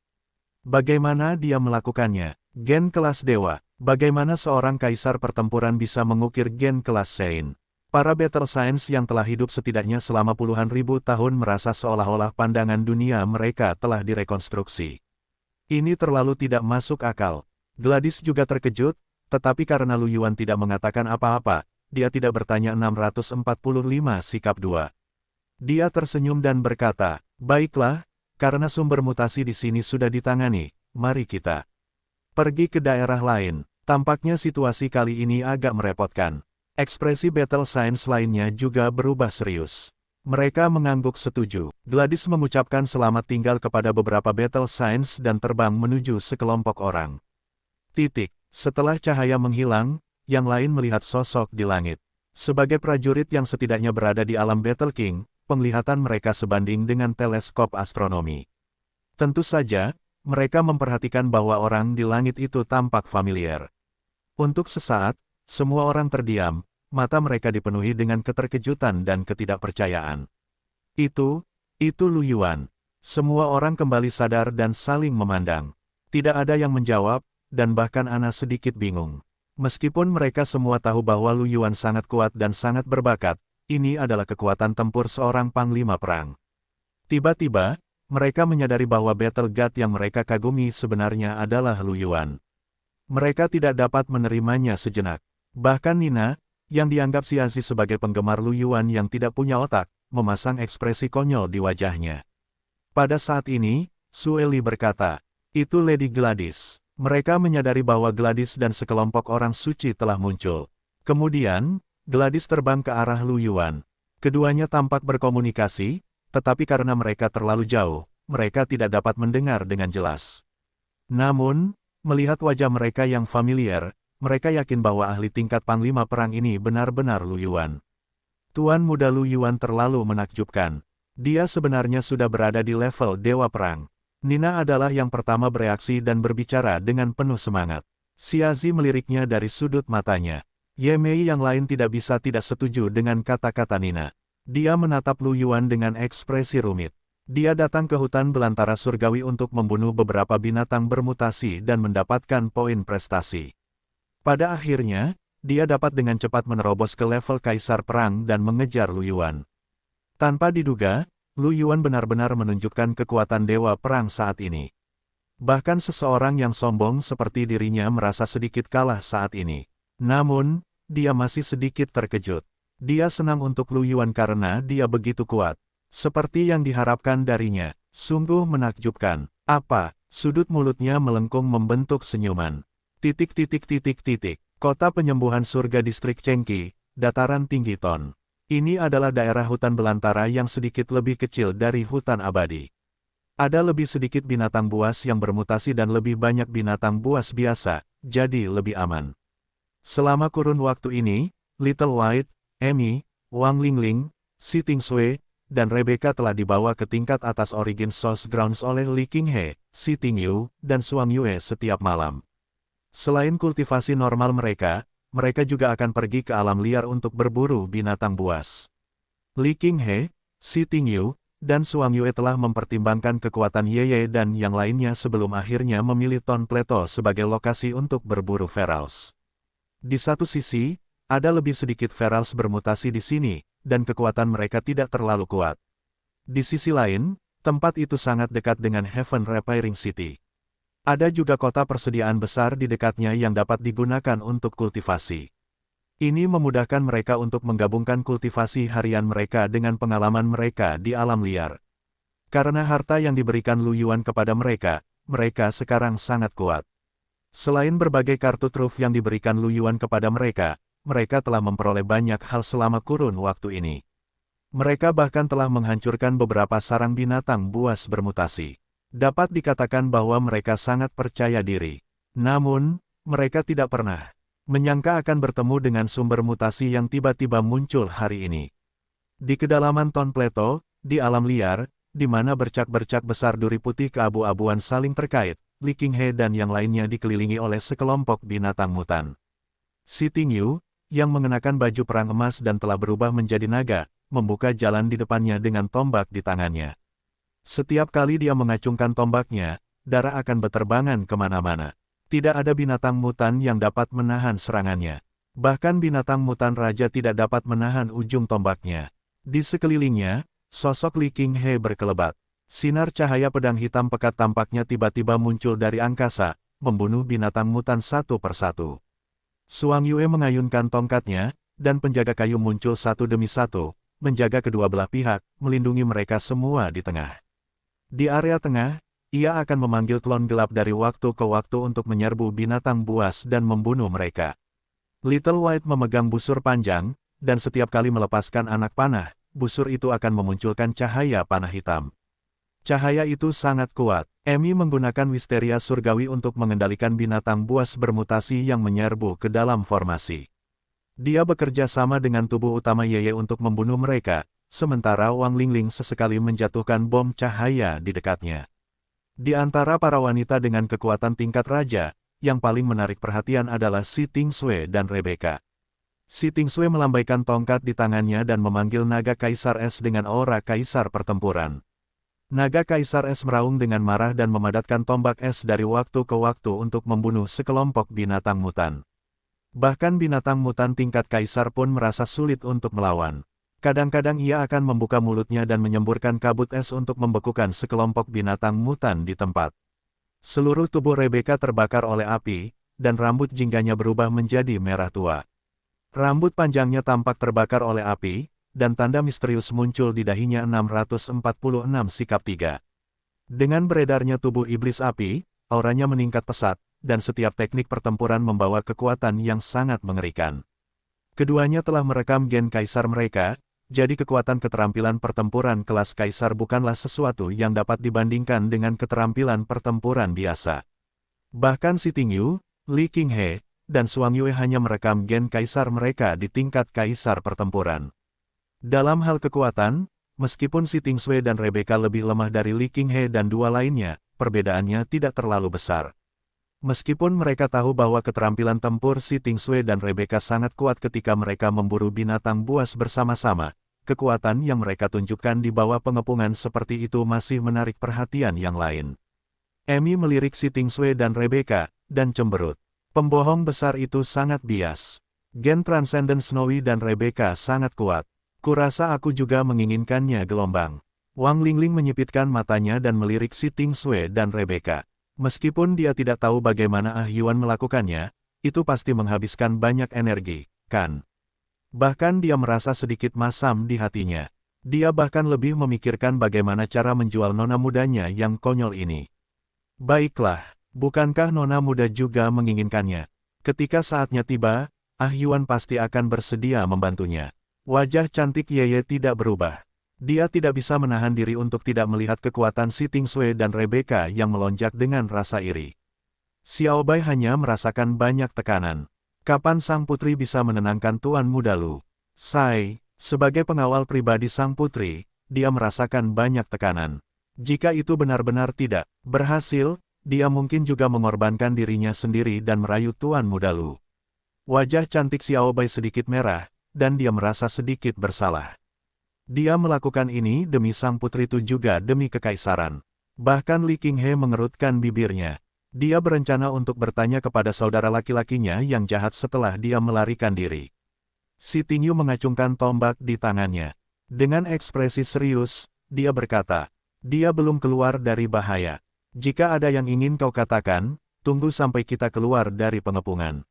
Bagaimana dia melakukannya? Gen kelas dewa. Bagaimana seorang kaisar pertempuran bisa mengukir gen kelas Sein? Para Battle Science yang telah hidup setidaknya selama puluhan ribu tahun merasa seolah-olah pandangan dunia mereka telah direkonstruksi. Ini terlalu tidak masuk akal. Gladys juga terkejut, tetapi karena Lu Yuan tidak mengatakan apa-apa, dia tidak bertanya 645 sikap 2. Dia tersenyum dan berkata, baiklah, karena sumber mutasi di sini sudah ditangani, mari kita pergi ke daerah lain. Tampaknya situasi kali ini agak merepotkan. Ekspresi Battle Science lainnya juga berubah serius. Mereka mengangguk setuju. Gladys mengucapkan selamat tinggal kepada beberapa Battle Science dan terbang menuju sekelompok orang. Setelah cahaya menghilang, yang lain melihat sosok di langit. Sebagai prajurit yang setidaknya berada di alam Battle King, penglihatan mereka sebanding dengan teleskop astronomi. Tentu saja, mereka memperhatikan bahwa orang di langit itu tampak familiar. Untuk sesaat, semua orang terdiam, mata mereka dipenuhi dengan keterkejutan dan ketidakpercayaan. Itu Lu Yuan. Semua orang kembali sadar dan saling memandang. Tidak ada yang menjawab, dan bahkan Ana sedikit bingung. Meskipun mereka semua tahu bahwa Lu Yuan sangat kuat dan sangat berbakat, ini adalah kekuatan tempur seorang panglima perang. Tiba-tiba, mereka menyadari bahwa Battle God yang mereka kagumi sebenarnya adalah Lu Yuan. Mereka tidak dapat menerimanya sejenak. Bahkan Nina, yang dianggap Xiazi sebagai penggemar Lu Yuan yang tidak punya otak, memasang ekspresi konyol di wajahnya. Pada saat ini, Su Eli berkata, itu Lady Gladys. Mereka menyadari bahwa Gladys dan sekelompok orang suci telah muncul. Kemudian, Gladys terbang ke arah Lu Yuan. Keduanya tampak berkomunikasi, tetapi karena mereka terlalu jauh, mereka tidak dapat mendengar dengan jelas. Namun, melihat wajah mereka yang familiar, mereka yakin bahwa ahli tingkat panglima perang ini benar-benar Lu Yuan. Tuan muda Lu Yuan terlalu menakjubkan. Dia sebenarnya sudah berada di level dewa perang. Nina adalah yang pertama bereaksi dan berbicara dengan penuh semangat. Xiazi meliriknya dari sudut matanya. Ye Mei yang lain tidak bisa tidak setuju dengan kata-kata Nina. Dia menatap Lu Yuan dengan ekspresi rumit. Dia datang ke hutan belantara surgawi untuk membunuh beberapa binatang bermutasi dan mendapatkan poin prestasi. Pada akhirnya, dia dapat dengan cepat menerobos ke level kaisar perang dan mengejar Lu Yuan. Tanpa diduga, Lu Yuan benar-benar menunjukkan kekuatan dewa perang saat ini. Bahkan seseorang yang sombong seperti dirinya merasa sedikit kalah saat ini. Namun, dia masih sedikit terkejut. Dia senang untuk Lu Yuan karena dia begitu kuat. Seperti yang diharapkan darinya, sungguh menakjubkan. Apa? Sudut mulutnya melengkung membentuk senyuman. Kota penyembuhan surga distrik Chengqi, dataran tinggi Ton. Ini adalah daerah hutan belantara yang sedikit lebih kecil dari hutan abadi. Ada lebih sedikit binatang buas yang bermutasi dan lebih banyak binatang buas biasa, jadi lebih aman. Selama kurun waktu ini, Little White, Amy, Wang Lingling, Si Tingsui, dan Rebecca telah dibawa ke tingkat atas Origin Source Grounds oleh Li Qinghe, Si Tingyu, dan Suang Yue setiap malam. Selain kultivasi normal mereka juga akan pergi ke alam liar untuk berburu binatang buas. Li Qinghe, Si Tingyu, dan Suang Yue telah mempertimbangkan kekuatan Yeye dan yang lainnya sebelum akhirnya memilih Ton Plateau sebagai lokasi untuk berburu ferals. Di satu sisi, ada lebih sedikit ferals bermutasi di sini, dan kekuatan mereka tidak terlalu kuat. Di sisi lain, tempat itu sangat dekat dengan Heaven Repairing City. Ada juga kota persediaan besar di dekatnya yang dapat digunakan untuk kultivasi. Ini memudahkan mereka untuk menggabungkan kultivasi harian mereka dengan pengalaman mereka di alam liar. Karena harta yang diberikan Lu Yuan kepada mereka sekarang sangat kuat. Selain berbagai kartu truf yang diberikan Lu Yuan kepada mereka telah memperoleh banyak hal selama kurun waktu ini. Mereka bahkan telah menghancurkan beberapa sarang binatang buas bermutasi. Dapat dikatakan bahwa mereka sangat percaya diri. Namun, mereka tidak pernah menyangka akan bertemu dengan sumber mutasi yang tiba-tiba muncul hari ini. Di kedalaman Ton Plateau, di alam liar, di mana bercak-bercak besar duri putih keabu-abuan saling terkait, Li Qinghe dan yang lainnya dikelilingi oleh sekelompok binatang mutan. Si Tingyu, yang mengenakan baju perang emas dan telah berubah menjadi naga, membuka jalan di depannya dengan tombak di tangannya. Setiap kali dia mengacungkan tombaknya, darah akan berterbangan kemana-mana. Tidak ada binatang mutan yang dapat menahan serangannya. Bahkan binatang mutan raja tidak dapat menahan ujung tombaknya. Di sekelilingnya, sosok Li Qinghe berkelebat. Sinar cahaya pedang hitam pekat tampaknya tiba-tiba muncul dari angkasa, membunuh binatang mutan satu persatu. Suang Yue mengayunkan tongkatnya, dan penjaga kayu muncul satu demi satu, menjaga kedua belah pihak, melindungi mereka semua di tengah. Di area tengah, ia akan memanggil klon gelap dari waktu ke waktu untuk menyerbu binatang buas dan membunuh mereka. Little White memegang busur panjang, dan setiap kali melepaskan anak panah, busur itu akan memunculkan cahaya panah hitam. Cahaya itu sangat kuat. Amy menggunakan wisteria surgawi untuk mengendalikan binatang buas bermutasi yang menyerbu ke dalam formasi. Dia bekerja sama dengan tubuh utama Yeye untuk membunuh mereka, sementara Wang Lingling sesekali menjatuhkan bom cahaya di dekatnya. Di antara para wanita dengan kekuatan tingkat raja, yang paling menarik perhatian adalah Si Tingsui dan Rebecca. Si Tingsui melambaikan tongkat di tangannya dan memanggil naga Kaisar Es dengan aura Kaisar Pertempuran. Naga Kaisar Es meraung dengan marah dan memadatkan tombak es dari waktu ke waktu untuk membunuh sekelompok binatang mutan. Bahkan binatang mutan tingkat Kaisar pun merasa sulit untuk melawan. Kadang-kadang ia akan membuka mulutnya dan menyemburkan kabut es untuk membekukan sekelompok binatang mutan di tempat. Seluruh tubuh Rebecca terbakar oleh api, dan rambut jingganya berubah menjadi merah tua. Rambut panjangnya tampak terbakar oleh api, dan tanda misterius muncul di dahinya 646 sikap 3. Dengan beredarnya tubuh iblis api, auranya meningkat pesat, dan setiap teknik pertempuran membawa kekuatan yang sangat mengerikan. Keduanya telah merekam gen Kaisar mereka, jadi kekuatan keterampilan pertempuran kelas Kaisar bukanlah sesuatu yang dapat dibandingkan dengan keterampilan pertempuran biasa. Bahkan Si Tingyu, Li Qinghe, dan Suang Yue hanya merekam gen Kaisar mereka di tingkat Kaisar pertempuran. Dalam hal kekuatan, meskipun Si Tingsui dan Rebecca lebih lemah dari Li Qinghe dan dua lainnya, perbedaannya tidak terlalu besar. Meskipun mereka tahu bahwa keterampilan tempur Si Tingsui dan Rebecca sangat kuat ketika mereka memburu binatang buas bersama-sama, kekuatan yang mereka tunjukkan di bawah pengepungan seperti itu masih menarik perhatian yang lain. Amy melirik Si Tingsui dan Rebecca, dan cemberut. Pembohong besar itu sangat bias. Gen Transcendent Snowy dan Rebecca sangat kuat. Kurasa aku juga menginginkannya gelombang. Wang Lingling menyipitkan matanya dan melirik Si Tingsui dan Rebecca. Meskipun dia tidak tahu bagaimana Ah Yuan melakukannya, itu pasti menghabiskan banyak energi, kan? Bahkan dia merasa sedikit masam di hatinya. Dia bahkan lebih memikirkan bagaimana cara menjual nona mudanya yang konyol ini. Baiklah, bukankah nona muda juga menginginkannya? Ketika saatnya tiba, Ah Yuan pasti akan bersedia membantunya. Wajah cantik Yeye tidak berubah. Dia tidak bisa menahan diri untuk tidak melihat kekuatan Si Tingsui dan Rebecca yang melonjak dengan rasa iri. Xiao Bai hanya merasakan banyak tekanan. Kapan sang putri bisa menenangkan Tuan Muda Lu? Sai, sebagai pengawal pribadi sang putri, dia merasakan banyak tekanan. Jika itu benar-benar tidak berhasil, dia mungkin juga mengorbankan dirinya sendiri dan merayu Tuan Muda Lu. Wajah cantik Xiao Bai sedikit merah, dan dia merasa sedikit bersalah. Dia melakukan ini demi sang putri itu juga demi kekaisaran. Bahkan Li Qinghe mengerutkan bibirnya. Dia berencana untuk bertanya kepada saudara laki-lakinya yang jahat setelah dia melarikan diri. Si Tingyu mengacungkan tombak di tangannya. Dengan ekspresi serius, dia berkata, "Dia belum keluar dari bahaya. Jika ada yang ingin kau katakan, tunggu sampai kita keluar dari pengepungan."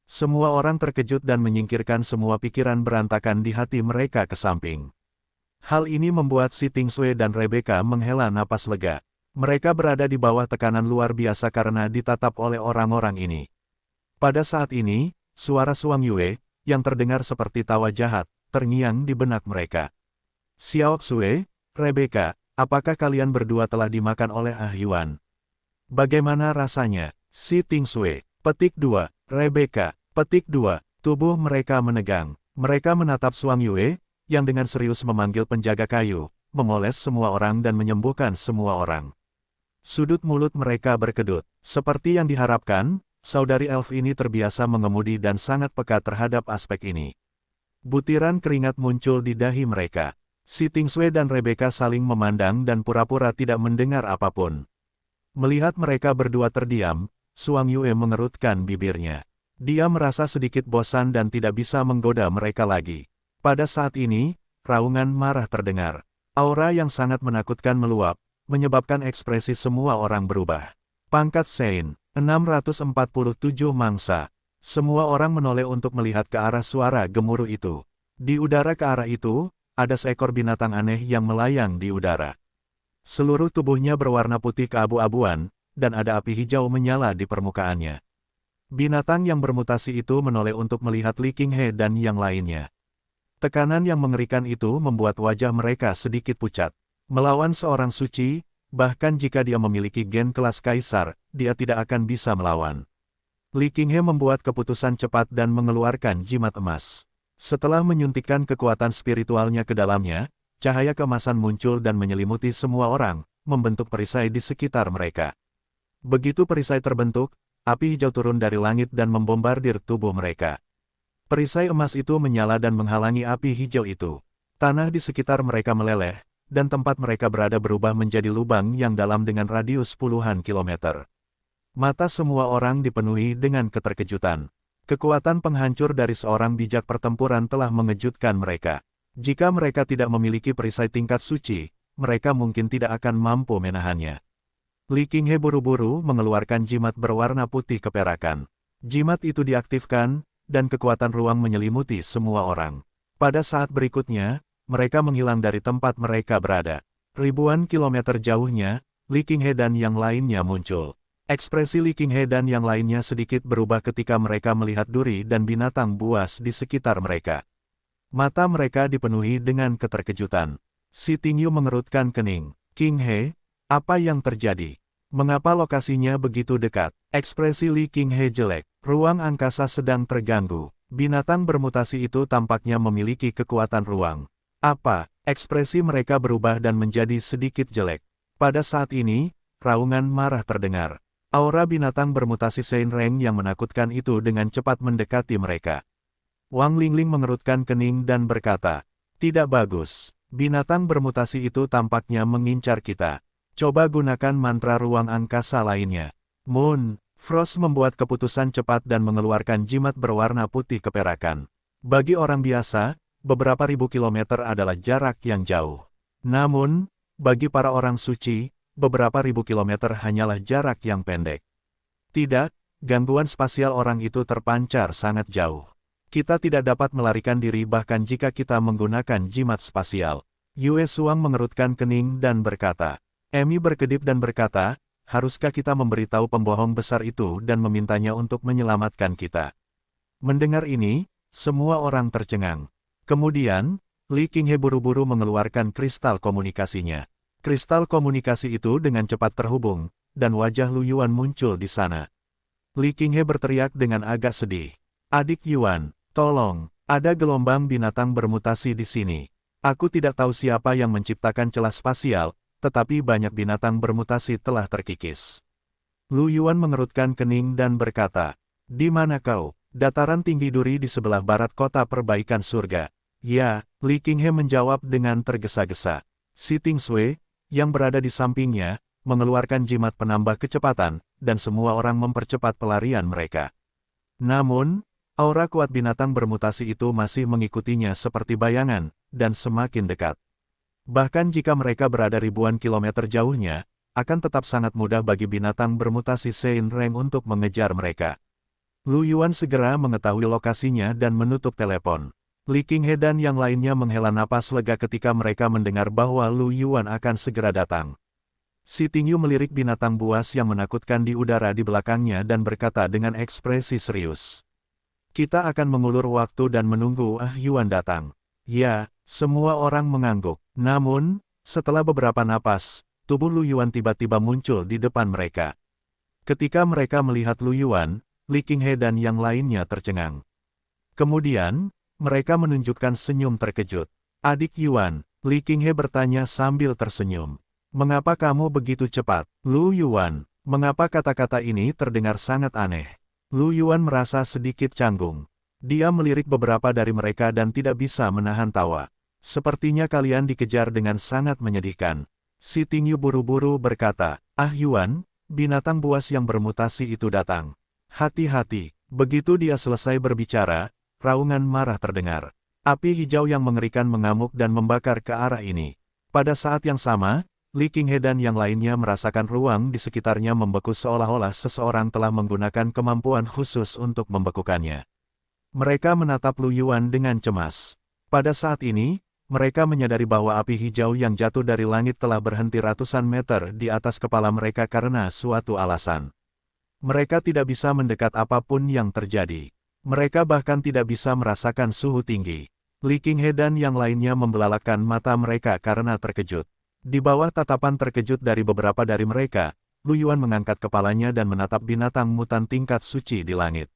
Semua orang terkejut dan menyingkirkan semua pikiran berantakan di hati mereka ke samping. Hal ini membuat Si Tingsui dan Rebecca menghela napas lega. Mereka berada di bawah tekanan luar biasa karena ditatap oleh orang-orang ini. Pada saat ini, suara Suang Yue, yang terdengar seperti tawa jahat, terngiang di benak mereka. Xiao Xue, Rebecca, apakah kalian berdua telah dimakan oleh Ah Yuan? Bagaimana rasanya? Si Tingsui. Petik 2. Rebecca. Petik 2. Tubuh mereka menegang. Mereka menatap Suang Yue, yang dengan serius memanggil penjaga kayu, memoles semua orang dan menyembuhkan semua orang. Sudut mulut mereka berkedut. Seperti yang diharapkan, saudari elf ini terbiasa mengemudi dan sangat peka terhadap aspek ini. Butiran keringat muncul di dahi mereka. Si Tingsui dan Rebecca saling memandang dan pura-pura tidak mendengar apapun. Melihat mereka berdua terdiam, Suang Yue mengerutkan bibirnya. Dia merasa sedikit bosan dan tidak bisa menggoda mereka lagi. Pada saat ini, raungan marah terdengar. Aura yang sangat menakutkan meluap, menyebabkan ekspresi semua orang berubah. Pangkat Sein, 647 mangsa. Semua orang menoleh untuk melihat ke arah suara gemuruh itu. Di udara ke arah itu, ada seekor binatang aneh yang melayang di udara. Seluruh tubuhnya berwarna putih keabu-abuan, dan ada api hijau menyala di permukaannya. Binatang yang bermutasi itu menoleh untuk melihat Li Qinghe dan yang lainnya. Tekanan yang mengerikan itu membuat wajah mereka sedikit pucat. Melawan seorang suci, bahkan jika dia memiliki gen kelas kaisar, dia tidak akan bisa melawan. Li Qinghe membuat keputusan cepat dan mengeluarkan jimat emas. Setelah menyuntikkan kekuatan spiritualnya ke dalamnya, cahaya keemasan muncul dan menyelimuti semua orang, membentuk perisai di sekitar mereka. Begitu perisai terbentuk, api hijau turun dari langit dan membombardir tubuh mereka. Perisai emas itu menyala dan menghalangi api hijau itu. Tanah di sekitar mereka meleleh, dan tempat mereka berada berubah menjadi lubang yang dalam dengan radius puluhan kilometer. Mata semua orang dipenuhi dengan keterkejutan. Kekuatan penghancur dari seorang bijak pertempuran telah mengejutkan mereka. Jika mereka tidak memiliki perisai tingkat suci, mereka mungkin tidak akan mampu menahannya. Li Qinghe buru-buru mengeluarkan jimat berwarna putih keperakan. Jimat itu diaktifkan, dan kekuatan ruang menyelimuti semua orang. Pada saat berikutnya, mereka menghilang dari tempat mereka berada. Ribuan kilometer jauhnya, Li Qinghe dan yang lainnya muncul. Ekspresi Li Qinghe dan yang lainnya sedikit berubah ketika mereka melihat duri dan binatang buas di sekitar mereka. Mata mereka dipenuhi dengan keterkejutan. Si Tingyu mengerutkan kening. "Qinghe, apa yang terjadi? Mengapa lokasinya begitu dekat?" Ekspresi Li Qinghe jelek. Ruang angkasa sedang terganggu. Binatang bermutasi itu tampaknya memiliki kekuatan ruang. Apa? Ekspresi mereka berubah dan menjadi sedikit jelek. Pada saat ini, raungan marah terdengar. Aura binatang bermutasi Sein Reng yang menakutkan itu dengan cepat mendekati mereka. Wang Lingling mengerutkan kening dan berkata, "Tidak bagus. Binatang bermutasi itu tampaknya mengincar kita. Coba gunakan mantra ruang angkasa lainnya." Moon, Frost membuat keputusan cepat dan mengeluarkan jimat berwarna putih keperakan. Bagi orang biasa, beberapa ribu kilometer adalah jarak yang jauh. Namun, bagi para orang suci, beberapa ribu kilometer hanyalah jarak yang pendek. Tidak, gangguan spasial orang itu terpancar sangat jauh. Kita tidak dapat melarikan diri bahkan jika kita menggunakan jimat spasial. Yue Suang mengerutkan kening dan berkata. Emi berkedip dan berkata, haruskah kita memberitahu pembohong besar itu dan memintanya untuk menyelamatkan kita? Mendengar ini, semua orang tercengang. Kemudian, Li Qinghe buru-buru mengeluarkan kristal komunikasinya. Kristal komunikasi itu dengan cepat terhubung, dan wajah Lu Yuan muncul di sana. Li Qinghe berteriak dengan agak sedih. Adik Yuan, tolong, ada gelombang binatang bermutasi di sini. Aku tidak tahu siapa yang menciptakan celah spasial, tetapi banyak binatang bermutasi telah terkikis. Lu Yuan mengerutkan kening dan berkata, "Di mana kau?" "Dataran tinggi duri di sebelah barat kota perbaikan surga." "Ya," Li Qinghe menjawab dengan tergesa-gesa. Si Ting Sui, yang berada di sampingnya, mengeluarkan jimat penambah kecepatan, dan semua orang mempercepat pelarian mereka. Namun, aura kuat binatang bermutasi itu masih mengikutinya seperti bayangan, dan semakin dekat. Bahkan jika mereka berada ribuan kilometer jauhnya, akan tetap sangat mudah bagi binatang bermutasi Sein Reng untuk mengejar mereka. Lu Yuan segera mengetahui lokasinya dan menutup telepon. Li Qinghe dan yang lainnya menghela napas lega ketika mereka mendengar bahwa Lu Yuan akan segera datang. Si Tingyu melirik binatang buas yang menakutkan di udara di belakangnya dan berkata dengan ekspresi serius. "Kita akan mengulur waktu dan menunggu Yuan datang." Ya, semua orang mengangguk. Namun, setelah beberapa napas, tubuh Lu Yuan tiba-tiba muncul di depan mereka. Ketika mereka melihat Lu Yuan, Li Qinghe dan yang lainnya tercengang. Kemudian, mereka menunjukkan senyum terkejut. "Adik Yuan," Li Qinghe bertanya sambil tersenyum. "Mengapa kamu begitu cepat?" "Lu Yuan." Mengapa kata-kata ini terdengar sangat aneh? Lu Yuan merasa sedikit canggung. Dia melirik beberapa dari mereka dan tidak bisa menahan tawa. "Sepertinya kalian dikejar dengan sangat menyedihkan." Si Tingyu buru-buru berkata, Yuan, binatang buas yang bermutasi itu datang. Hati-hati." Begitu dia selesai berbicara, raungan marah terdengar. Api hijau yang mengerikan mengamuk dan membakar ke arah ini. Pada saat yang sama, Li Qinghe dan yang lainnya merasakan ruang di sekitarnya membeku seolah-olah seseorang telah menggunakan kemampuan khusus untuk membekukannya. Mereka menatap Lu Yuan dengan cemas. Pada saat ini, mereka menyadari bahwa api hijau yang jatuh dari langit telah berhenti ratusan meter di atas kepala mereka karena suatu alasan. Mereka tidak bisa mendekat apapun yang terjadi. Mereka bahkan tidak bisa merasakan suhu tinggi. Li Qinghe dan yang lainnya membelalakan mata mereka karena terkejut. Di bawah tatapan terkejut dari beberapa dari mereka, Lu Yuan mengangkat kepalanya dan menatap binatang mutan tingkat suci di langit.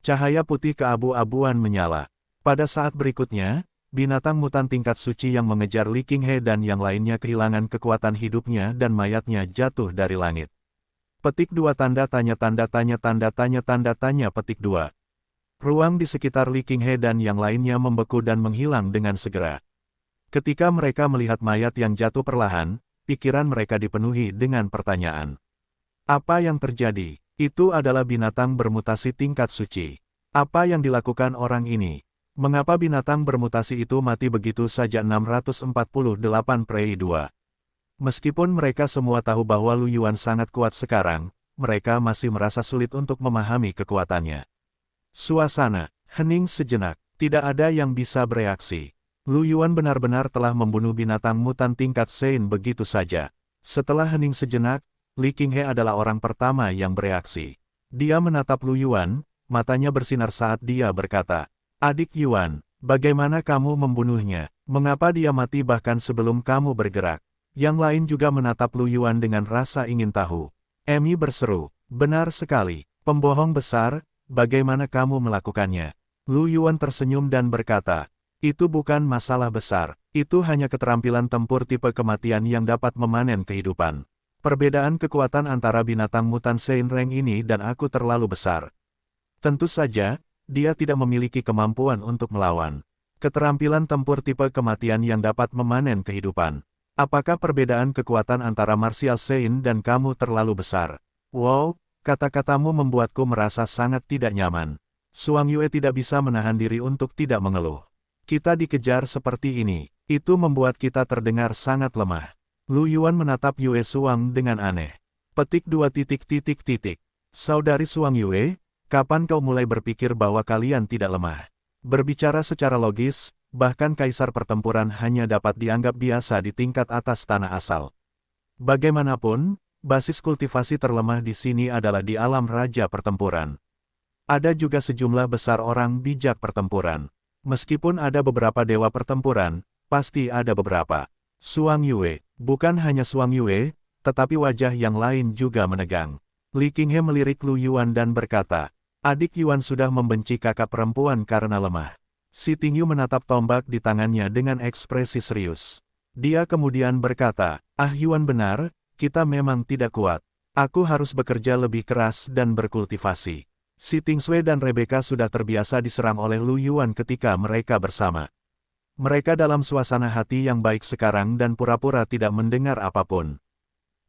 Cahaya putih keabu-abuan menyala. Pada saat berikutnya, binatang mutan tingkat suci yang mengejar Li Qinghe dan yang lainnya kehilangan kekuatan hidupnya dan mayatnya jatuh dari langit. Petik 2 tanda tanya tanda tanya tanda tanya tanda tanya petik 2. Ruang di sekitar Li Qinghe dan yang lainnya membeku dan menghilang dengan segera. Ketika mereka melihat mayat yang jatuh perlahan, pikiran mereka dipenuhi dengan pertanyaan. Apa yang terjadi? Itu adalah binatang bermutasi tingkat suci. Apa yang dilakukan orang ini? Mengapa binatang bermutasi itu mati begitu saja? 648 Prei 2. Meskipun mereka semua tahu bahwa Lu Yuan sangat kuat sekarang, mereka masih merasa sulit untuk memahami kekuatannya. Suasana hening sejenak, tidak ada yang bisa bereaksi. Lu Yuan benar-benar telah membunuh binatang mutan tingkat Sein begitu saja. Setelah hening sejenak, Li Qinghe adalah orang pertama yang bereaksi. Dia menatap Lu Yuan, matanya bersinar saat dia berkata, "Adik Yuan, bagaimana kamu membunuhnya? Mengapa dia mati bahkan sebelum kamu bergerak?" Yang lain juga menatap Lu Yuan dengan rasa ingin tahu. Emi berseru, "Benar sekali, pembohong besar, bagaimana kamu melakukannya?" Lu Yuan tersenyum dan berkata, "Itu bukan masalah besar, itu hanya keterampilan tempur tipe kematian yang dapat memanen kehidupan. Perbedaan kekuatan antara binatang mutan Sein Reng ini dan aku terlalu besar. Tentu saja, dia tidak memiliki kemampuan untuk melawan. Keterampilan tempur tipe kematian yang dapat memanen kehidupan. Apakah perbedaan kekuatan antara Martial Sein dan kamu terlalu besar?" "Wow, kata-katamu membuatku merasa sangat tidak nyaman." Suang Yue tidak bisa menahan diri untuk tidak mengeluh. "Kita dikejar seperti ini, itu membuat kita terdengar sangat lemah." Lu Yuan menatap Yue Suang dengan aneh. Petik 2 titik titik titik. "Saudari Suang Yue, kapan kau mulai berpikir bahwa kalian tidak lemah? Berbicara secara logis, bahkan kaisar pertempuran hanya dapat dianggap biasa di tingkat atas tanah asal. Bagaimanapun, basis kultivasi terlemah di sini adalah di alam raja pertempuran. Ada juga sejumlah besar orang bijak pertempuran. Meskipun ada beberapa dewa pertempuran, pasti ada beberapa." Suang Yue, bukan hanya Suang Yue, tetapi wajah yang lain juga menegang. Li Qinghe melirik Lu Yuan dan berkata, Adik Yuan sudah membenci kakak perempuan karena lemah. Si Tingyu menatap tombak di tangannya dengan ekspresi serius. Dia kemudian berkata, "Ah Yuan benar, kita memang tidak kuat. Aku harus bekerja lebih keras dan berkultivasi." Si Tingsui dan Rebecca sudah terbiasa diserang oleh Lu Yuan ketika mereka bersama. Mereka dalam suasana hati yang baik sekarang dan pura-pura tidak mendengar apapun.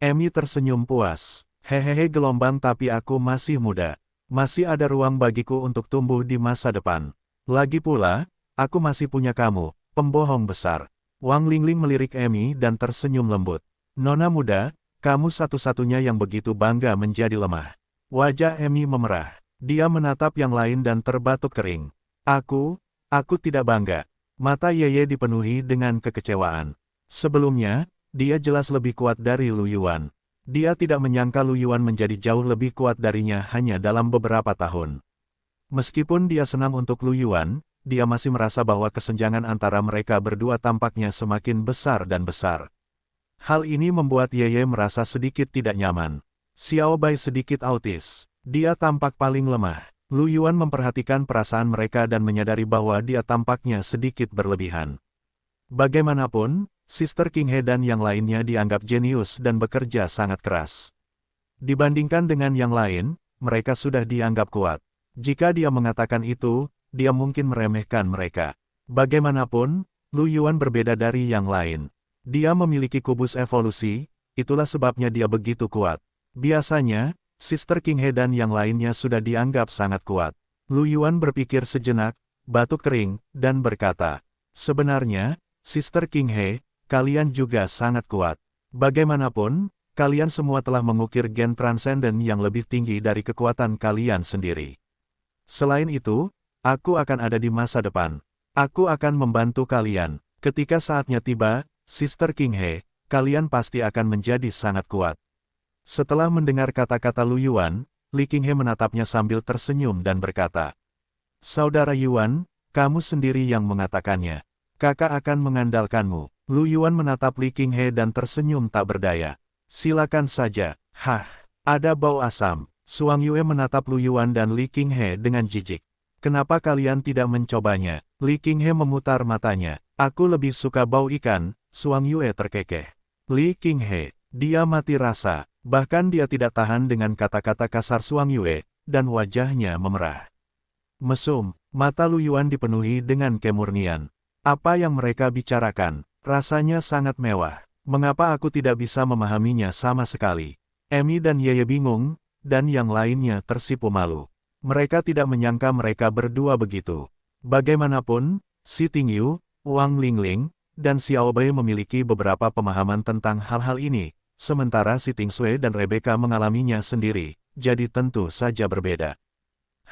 Emi tersenyum puas. "Hehehe gelombang, tapi aku masih muda. Masih ada ruang bagiku untuk tumbuh di masa depan. Lagi pula, aku masih punya kamu, pembohong besar." Wang Lingling melirik Emi dan tersenyum lembut. "Nona muda, kamu satu-satunya yang begitu bangga menjadi lemah." Wajah Emi memerah. Dia menatap yang lain dan terbatuk kering. Aku tidak bangga." Mata Yeye dipenuhi dengan kekecewaan. Sebelumnya, dia jelas lebih kuat dari Lu Yuan. Dia tidak menyangka Lu Yuan menjadi jauh lebih kuat darinya hanya dalam beberapa tahun. Meskipun dia senang untuk Lu Yuan, dia masih merasa bahwa kesenjangan antara mereka berdua tampaknya semakin besar dan besar. Hal ini membuat Yeye merasa sedikit tidak nyaman. Xiao Bai sedikit autis. Dia tampak paling lemah. Lu Yuan memperhatikan perasaan mereka dan menyadari bahwa dia tampaknya sedikit berlebihan. Bagaimanapun, Sister King He dan yang lainnya dianggap jenius dan bekerja sangat keras. Dibandingkan dengan yang lain, mereka sudah dianggap kuat. Jika dia mengatakan itu, dia mungkin meremehkan mereka. Bagaimanapun, Lu Yuan berbeda dari yang lain. Dia memiliki kubus evolusi, itulah sebabnya dia begitu kuat. Biasanya, Sister King He dan yang lainnya sudah dianggap sangat kuat. Lu Yuan berpikir sejenak, batuk kering, dan berkata, "Sebenarnya, Sister King He, kalian juga sangat kuat. Bagaimanapun, kalian semua telah mengukir gen transenden yang lebih tinggi dari kekuatan kalian sendiri. Selain itu, aku akan ada di masa depan. Aku akan membantu kalian. Ketika saatnya tiba, Sister King He, kalian pasti akan menjadi sangat kuat." Setelah mendengar kata-kata Lu Yuan, Li Qinghe menatapnya sambil tersenyum dan berkata, "Saudara Yuan, kamu sendiri yang mengatakannya. Kakak akan mengandalkanmu." Lu Yuan menatap Li Qinghe dan tersenyum tak berdaya. "Silakan saja." "Hah, ada bau asam." Suang Yue menatap Lu Yuan dan Li Qinghe dengan jijik. "Kenapa kalian tidak mencobanya?" Li Qinghe memutar matanya. "Aku lebih suka bau ikan." Suang Yue terkekeh. Li Qinghe, dia mati rasa. Bahkan dia tidak tahan dengan kata-kata kasar Suang Yue, dan wajahnya memerah. Mesum, mata Lu Yuan dipenuhi dengan kemurnian. Apa yang mereka bicarakan, rasanya sangat mewah. Mengapa aku tidak bisa memahaminya sama sekali? Emi dan Yeye bingung, dan yang lainnya tersipu malu. Mereka tidak menyangka mereka berdua begitu. Bagaimanapun, Si Tingyu, Wang Lingling, dan Xiao Bai memiliki beberapa pemahaman tentang hal-hal ini. Sementara Si Tingsui dan Rebecca mengalaminya sendiri, jadi tentu saja berbeda.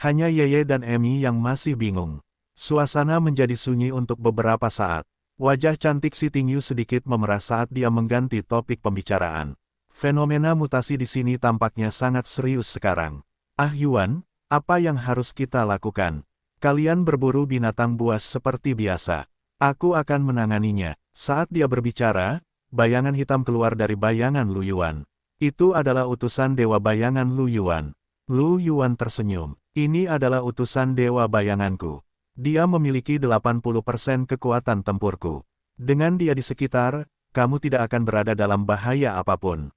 Hanya Yeye dan Emi yang masih bingung. Suasana menjadi sunyi untuk beberapa saat. Wajah cantik Si Tingyu sedikit memerah saat dia mengganti topik pembicaraan. Fenomena mutasi di sini tampaknya sangat serius sekarang. "Ah Yuan, apa yang harus kita lakukan? Kalian berburu binatang buas seperti biasa. Aku akan menanganinya." Saat dia berbicara, bayangan hitam keluar dari bayangan Lu Yuan. Itu adalah utusan Dewa Bayangan Lu Yuan. Lu Yuan tersenyum. "Ini adalah utusan Dewa Bayanganku. Dia memiliki 80% kekuatan tempurku. Dengan dia di sekitar, kamu tidak akan berada dalam bahaya apapun."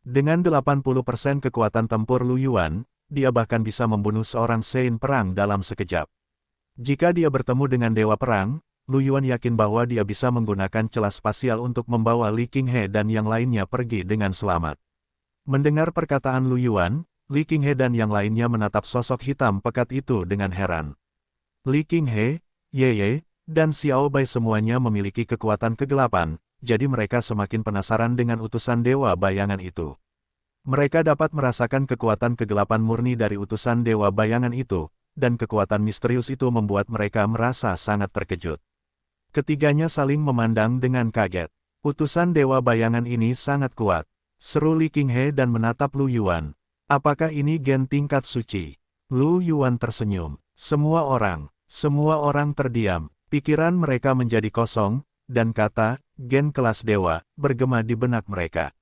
Dengan 80% kekuatan tempur Lu Yuan, dia bahkan bisa membunuh seorang Sein perang dalam sekejap. Jika dia bertemu dengan Dewa Perang, Lu Yuan yakin bahwa dia bisa menggunakan celah spasial untuk membawa Li Qinghe dan yang lainnya pergi dengan selamat. Mendengar perkataan Lu Yuan, Li Qinghe dan yang lainnya menatap sosok hitam pekat itu dengan heran. Li Qinghe, Yeye, dan Xiao Bai semuanya memiliki kekuatan kegelapan, jadi mereka semakin penasaran dengan utusan Dewa Bayangan itu. Mereka dapat merasakan kekuatan kegelapan murni dari utusan Dewa Bayangan itu, dan kekuatan misterius itu membuat mereka merasa sangat terkejut. Ketiganya saling memandang dengan kaget. "Utusan Dewa Bayangan ini sangat kuat," seru Li Qinghe dan menatap Lu Yuan. "Apakah ini gen tingkat suci?" Lu Yuan tersenyum. Semua orang terdiam. Pikiran mereka menjadi kosong, dan kata, "Gen kelas dewa," bergema di benak mereka.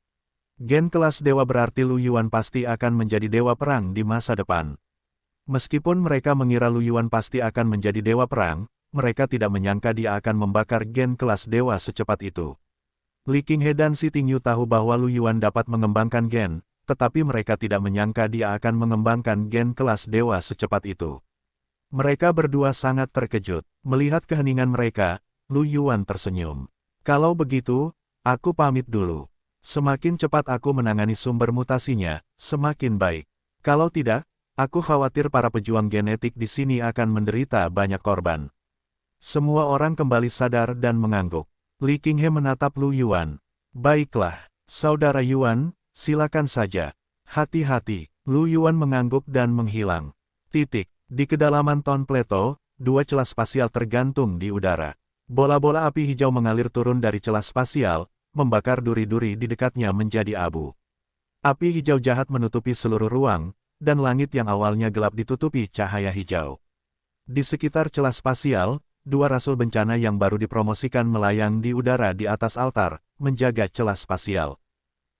Gen kelas dewa berarti Lu Yuan pasti akan menjadi dewa perang di masa depan. Meskipun mereka mengira Lu Yuan pasti akan menjadi dewa perang, mereka tidak menyangka dia akan membakar gen kelas dewa secepat itu. Li Qinghe dan Si Tingyu tahu bahwa Lu Yuan dapat mengembangkan gen, tetapi mereka tidak menyangka dia akan mengembangkan gen kelas dewa secepat itu. Mereka berdua sangat terkejut. Melihat keheningan mereka, Lu Yuan tersenyum. Kalau begitu, aku pamit dulu. Semakin cepat aku menangani sumber mutasinya, semakin baik. Kalau tidak, aku khawatir para pejuang genetik di sini akan menderita banyak korban. Semua orang kembali sadar dan mengangguk. Li Qinghe menatap Lu Yuan. Baiklah, Saudara Yuan, silakan saja. Hati-hati. Lu Yuan mengangguk dan menghilang. Di kedalaman Ton Plateau, dua celah spasial tergantung di udara. Bola-bola api hijau mengalir turun dari celah spasial, membakar duri-duri di dekatnya menjadi abu. Api hijau jahat menutupi seluruh ruang, dan langit yang awalnya gelap ditutupi cahaya hijau. Di sekitar celah spasial, dua rasul bencana yang baru dipromosikan melayang di udara di atas altar, menjaga celah spasial.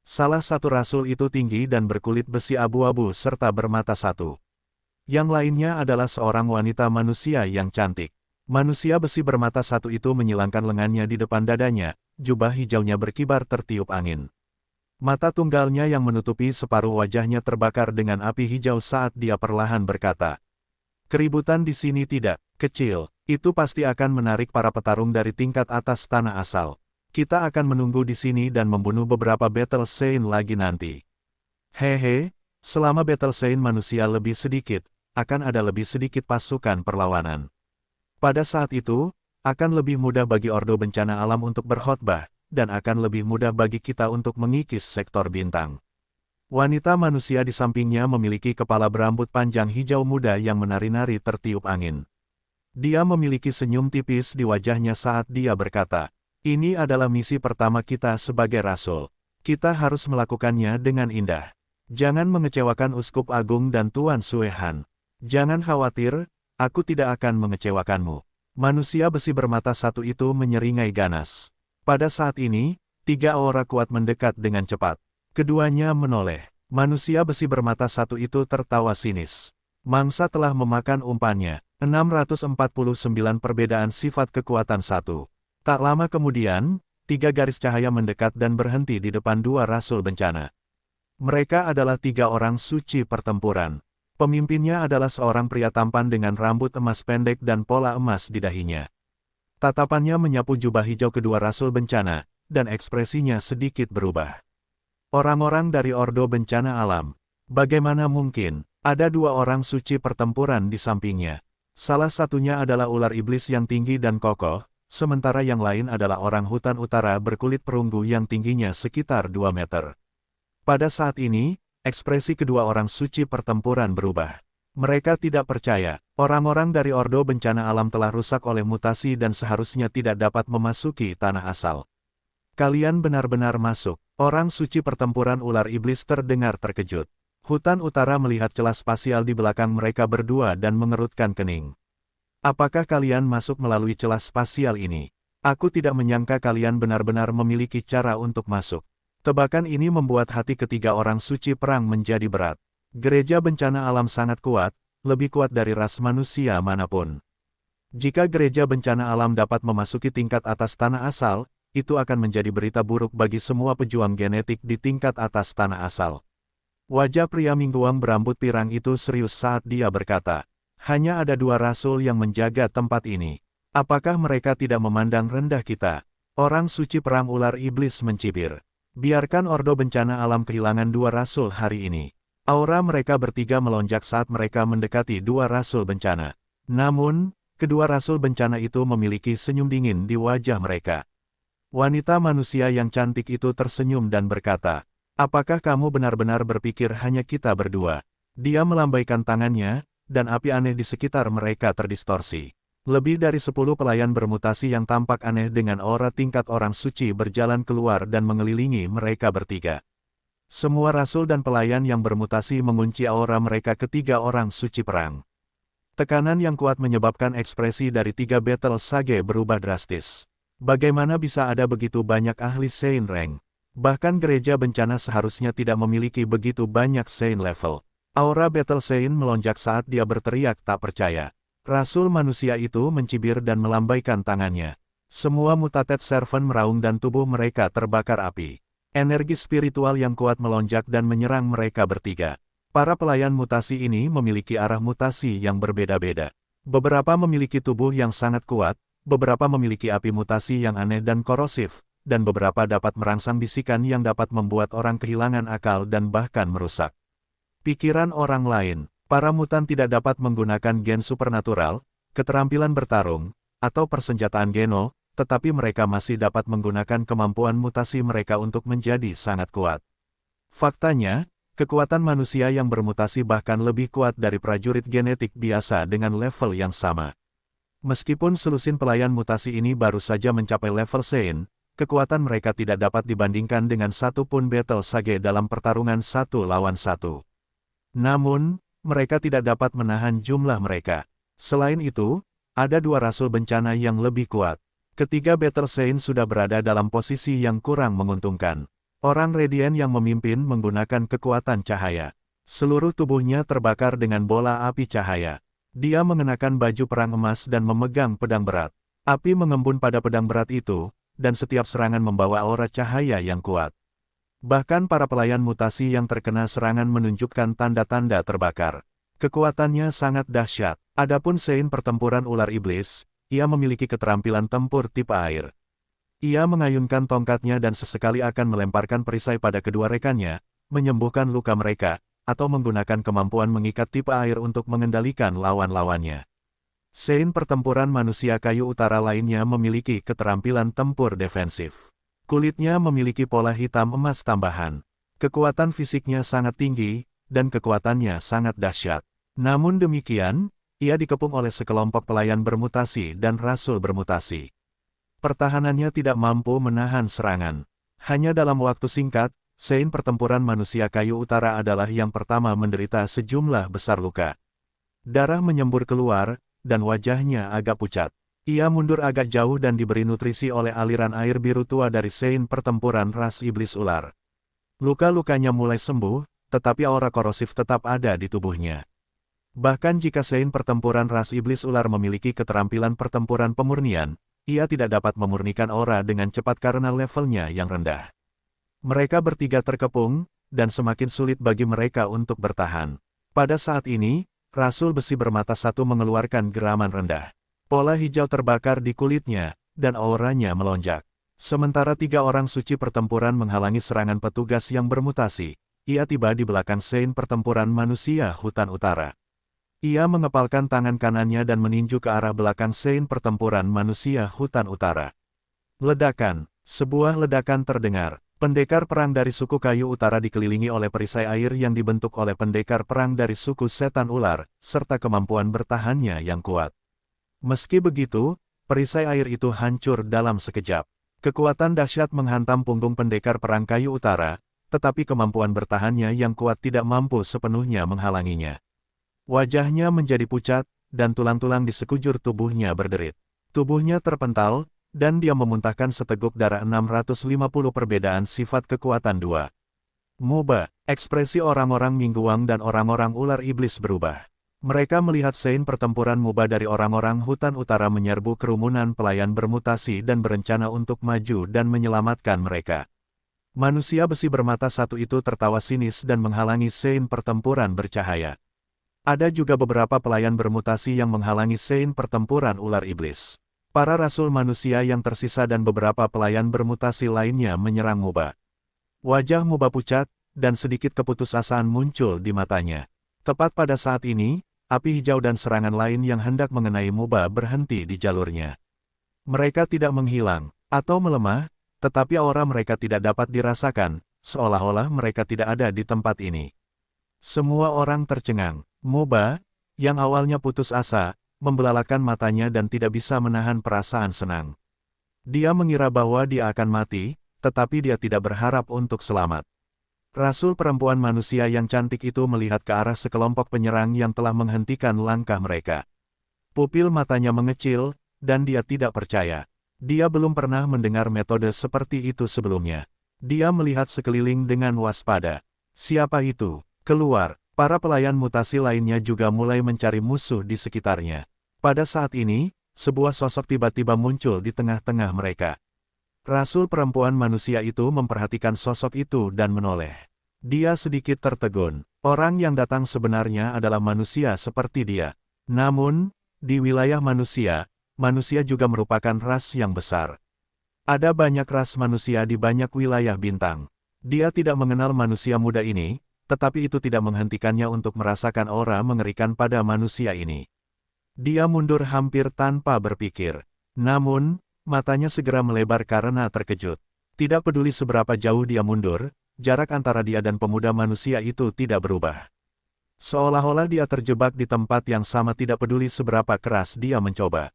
Salah satu rasul itu tinggi dan berkulit besi abu-abu serta bermata satu. Yang lainnya adalah seorang wanita manusia yang cantik. Manusia besi bermata satu itu menyilangkan lengannya di depan dadanya, jubah hijaunya berkibar tertiup angin. Mata tunggalnya yang menutupi separuh wajahnya terbakar dengan api hijau saat dia perlahan berkata, "Keributan di sini tidak kecil, itu pasti akan menarik para petarung dari tingkat atas tanah asal. Kita akan menunggu di sini dan membunuh beberapa Battle Saint lagi nanti. Hehe, selama Battle Saint manusia lebih sedikit, akan ada lebih sedikit pasukan perlawanan. Pada saat itu, akan lebih mudah bagi Ordo Bencana Alam untuk berkhotbah, dan akan lebih mudah bagi kita untuk mengikis sektor bintang." Wanita manusia di sampingnya memiliki kepala berambut panjang hijau muda yang menari-nari tertiup angin. Dia memiliki senyum tipis di wajahnya saat dia berkata, "Ini adalah misi pertama kita sebagai rasul. Kita harus melakukannya dengan indah. Jangan mengecewakan Uskup Agung dan Tuan Sue Han. Jangan khawatir, aku tidak akan mengecewakanmu." Manusia besi bermata satu itu menyeringai ganas. Pada saat ini, tiga aura kuat mendekat dengan cepat. Keduanya menoleh. Manusia besi bermata satu itu tertawa sinis. Mangsa telah memakan umpannya. 649 perbedaan sifat kekuatan satu. Tak lama kemudian, tiga garis cahaya mendekat dan berhenti di depan dua rasul bencana. Mereka adalah tiga orang suci pertempuran. Pemimpinnya adalah seorang pria tampan dengan rambut emas pendek dan pola emas di dahinya. Tatapannya menyapu jubah hijau kedua rasul bencana, dan ekspresinya sedikit berubah. Orang-orang dari Ordo Bencana Alam. Bagaimana mungkin, ada dua orang suci pertempuran di sampingnya. Salah satunya adalah ular iblis yang tinggi dan kokoh, sementara yang lain adalah orang hutan utara berkulit perunggu yang tingginya sekitar 2 meter. Pada saat ini, ekspresi kedua orang suci pertempuran berubah. Mereka tidak percaya, orang-orang dari Ordo Bencana Alam telah rusak oleh mutasi dan seharusnya tidak dapat memasuki tanah asal. Kalian benar-benar masuk. Orang suci pertempuran ular iblis terdengar terkejut. Hutan utara melihat celah spasial di belakang mereka berdua dan mengerutkan kening. Apakah kalian masuk melalui celah spasial ini? Aku tidak menyangka kalian benar-benar memiliki cara untuk masuk. Tebakan ini membuat hati ketiga orang suci perang menjadi berat. Gereja bencana alam sangat kuat, lebih kuat dari ras manusia manapun. Jika gereja bencana alam dapat memasuki tingkat atas tanah asal, itu akan menjadi berita buruk bagi semua pejuang genetik di tingkat atas tanah asal. Wajah pria mingguang berambut pirang itu serius saat dia berkata, "Hanya ada dua rasul yang menjaga tempat ini. Apakah mereka tidak memandang rendah kita?" Orang suci perang ular iblis mencibir. "Biarkan Ordo Bencana Alam kehilangan dua rasul hari ini." Aura mereka bertiga melonjak saat mereka mendekati dua rasul bencana. Namun, kedua rasul bencana itu memiliki senyum dingin di wajah mereka. Wanita manusia yang cantik itu tersenyum dan berkata, "Apakah kamu benar-benar berpikir hanya kita berdua?" Dia melambaikan tangannya, dan api aneh di sekitar mereka terdistorsi. Lebih dari 10 pelayan bermutasi yang tampak aneh dengan aura tingkat orang suci berjalan keluar dan mengelilingi mereka bertiga. Semua rasul dan pelayan yang bermutasi mengunci aura mereka ketiga orang suci perang. Tekanan yang kuat menyebabkan ekspresi dari tiga Battle Sage berubah drastis. Bagaimana bisa ada begitu banyak ahli Saint Rank? Bahkan gereja bencana seharusnya tidak memiliki begitu banyak Saint level. Aura Battle Sein melonjak saat dia berteriak tak percaya. Rasul manusia itu mencibir dan melambaikan tangannya. Semua mutated servant meraung dan tubuh mereka terbakar api. Energi spiritual yang kuat melonjak dan menyerang mereka bertiga. Para pelayan mutasi ini memiliki arah mutasi yang berbeda-beda. Beberapa memiliki tubuh yang sangat kuat, beberapa memiliki api mutasi yang aneh dan korosif, dan beberapa dapat merangsang bisikan yang dapat membuat orang kehilangan akal dan bahkan merusak pikiran orang lain. Para mutan tidak dapat menggunakan gen supernatural, keterampilan bertarung, atau persenjataan geno, tetapi mereka masih dapat menggunakan kemampuan mutasi mereka untuk menjadi sangat kuat. Faktanya, kekuatan manusia yang bermutasi bahkan lebih kuat dari prajurit genetik biasa dengan level yang sama. Meskipun selusin pelayan mutasi ini baru saja mencapai level Sein, kekuatan mereka tidak dapat dibandingkan dengan satu pun Battle Sage dalam pertarungan 1 lawan 1. Namun, mereka tidak dapat menahan jumlah mereka. Selain itu, ada dua rasul bencana yang lebih kuat. Ketiga Battle Sein sudah berada dalam posisi yang kurang menguntungkan. Orang Radiant yang memimpin menggunakan kekuatan cahaya. Seluruh tubuhnya terbakar dengan bola api cahaya. Dia mengenakan baju perang emas dan memegang pedang berat. Api mengembun pada pedang berat itu, dan setiap serangan membawa aura cahaya yang kuat. Bahkan para pelayan mutasi yang terkena serangan menunjukkan tanda-tanda terbakar. Kekuatannya sangat dahsyat. Adapun Sein pertempuran ular iblis, ia memiliki keterampilan tempur tipe air. Ia mengayunkan tongkatnya dan sesekali akan melemparkan perisai pada kedua rekannya, menyembuhkan luka mereka, atau menggunakan kemampuan mengikat tipe air untuk mengendalikan lawan-lawannya. Sein pertempuran manusia kayu utara lainnya memiliki keterampilan tempur defensif. Kulitnya memiliki pola hitam emas tambahan. Kekuatan fisiknya sangat tinggi, dan kekuatannya sangat dahsyat. Namun demikian, ia dikepung oleh sekelompok pelayan bermutasi dan rasul bermutasi. Pertahanannya tidak mampu menahan serangan. Hanya dalam waktu singkat, Sein pertempuran manusia kayu utara adalah yang pertama menderita sejumlah besar luka. Darah menyembur keluar, dan wajahnya agak pucat. Ia mundur agak jauh dan diberi nutrisi oleh aliran air biru tua dari Sein pertempuran ras iblis ular. Luka-lukanya mulai sembuh, tetapi aura korosif tetap ada di tubuhnya. Bahkan jika Sein pertempuran ras iblis ular memiliki keterampilan pertempuran pemurnian, ia tidak dapat memurnikan aura dengan cepat karena levelnya yang rendah. Mereka bertiga terkepung, dan semakin sulit bagi mereka untuk bertahan. Pada saat ini, Rasul besi bermata satu mengeluarkan geraman rendah. Pola hijau terbakar di kulitnya, dan auranya melonjak. Sementara tiga orang suci pertempuran menghalangi serangan petugas yang bermutasi, ia tiba di belakang Sein pertempuran manusia hutan utara. Ia mengepalkan tangan kanannya dan meninju ke arah belakang Sein pertempuran manusia hutan utara. Ledakan, sebuah ledakan terdengar. Pendekar perang dari suku kayu utara dikelilingi oleh perisai air yang dibentuk oleh pendekar perang dari suku setan ular, serta kemampuan bertahannya yang kuat. Meski begitu, perisai air itu hancur dalam sekejap. Kekuatan dahsyat menghantam punggung pendekar perang kayu utara, tetapi kemampuan bertahannya yang kuat tidak mampu sepenuhnya menghalanginya. Wajahnya menjadi pucat, dan tulang-tulang di sekujur tubuhnya berderit. Tubuhnya terpental, dan dia memuntahkan seteguk darah. 650 perbedaan sifat kekuatan 2. Moba, ekspresi orang-orang Mingguang dan orang-orang ular iblis berubah. Mereka melihat Sein pertempuran Moba dari orang-orang hutan utara menyerbu kerumunan pelayan bermutasi dan berencana untuk maju dan menyelamatkan mereka. Manusia besi bermata satu itu tertawa sinis dan menghalangi Sein pertempuran bercahaya. Ada juga beberapa pelayan bermutasi yang menghalangi Sein pertempuran ular iblis. Para rasul manusia yang tersisa dan beberapa pelayan bermutasi lainnya menyerang Moba. Wajah Moba pucat, dan sedikit keputusasaan muncul di matanya. Tepat pada saat ini, api hijau dan serangan lain yang hendak mengenai Moba berhenti di jalurnya. Mereka tidak menghilang, atau melemah, tetapi aura mereka tidak dapat dirasakan, seolah-olah mereka tidak ada di tempat ini. Semua orang tercengang. Moba, yang awalnya putus asa, membelalakan matanya dan tidak bisa menahan perasaan senang. Dia mengira bahwa dia akan mati, tetapi dia tidak berharap untuk selamat. Rasul perempuan manusia yang cantik itu melihat ke arah sekelompok penyerang yang telah menghentikan langkah mereka. Pupil matanya mengecil, dan dia tidak percaya. Dia belum pernah mendengar metode seperti itu sebelumnya. Dia melihat sekeliling dengan waspada. Siapa itu? Keluar! Para pelayan mutasi lainnya juga mulai mencari musuh di sekitarnya. Pada saat ini, sebuah sosok tiba-tiba muncul di tengah-tengah mereka. Rasul perempuan manusia itu memperhatikan sosok itu dan menoleh. Dia sedikit tertegun. Orang yang datang sebenarnya adalah manusia seperti dia. Namun, di wilayah manusia juga merupakan ras yang besar. Ada banyak ras manusia di banyak wilayah bintang. Dia tidak mengenal manusia muda ini, tetapi itu tidak menghentikannya untuk merasakan aura mengerikan pada manusia ini. Dia mundur hampir tanpa berpikir. Namun, matanya segera melebar karena terkejut. Tidak peduli seberapa jauh dia mundur, jarak antara dia dan pemuda manusia itu tidak berubah. Seolah-olah dia terjebak di tempat yang sama, tidak peduli seberapa keras dia mencoba.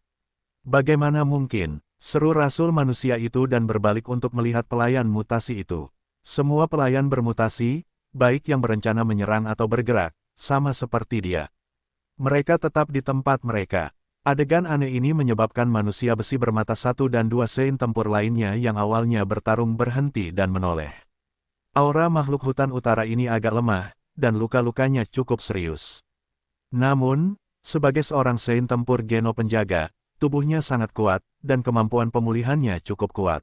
Bagaimana mungkin? Seru Rasul manusia itu dan berbalik untuk melihat pelayan mutasi itu. Semua pelayan bermutasi, baik yang berencana menyerang atau bergerak, sama seperti dia. Mereka tetap di tempat mereka. Adegan aneh ini menyebabkan manusia besi bermata satu dan dua sein tempur lainnya yang awalnya bertarung berhenti dan menoleh. Aura makhluk hutan utara ini agak lemah, dan luka-lukanya cukup serius. Namun, sebagai seorang sein tempur Geno penjaga, tubuhnya sangat kuat, dan kemampuan pemulihannya cukup kuat.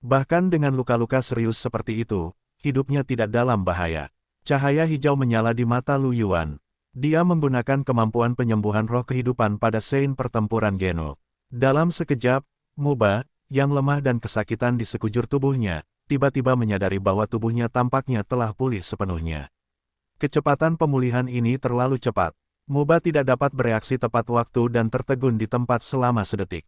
Bahkan dengan luka-luka serius seperti itu, hidupnya tidak dalam bahaya. Cahaya hijau menyala di mata Lu Yuan. Dia menggunakan kemampuan penyembuhan roh kehidupan pada sein pertempuran Geno. Dalam sekejap, Muba, yang lemah dan kesakitan di sekujur tubuhnya, tiba-tiba menyadari bahwa tubuhnya tampaknya telah pulih sepenuhnya. Kecepatan pemulihan ini terlalu cepat. Muba tidak dapat bereaksi tepat waktu dan tertegun di tempat selama sedetik.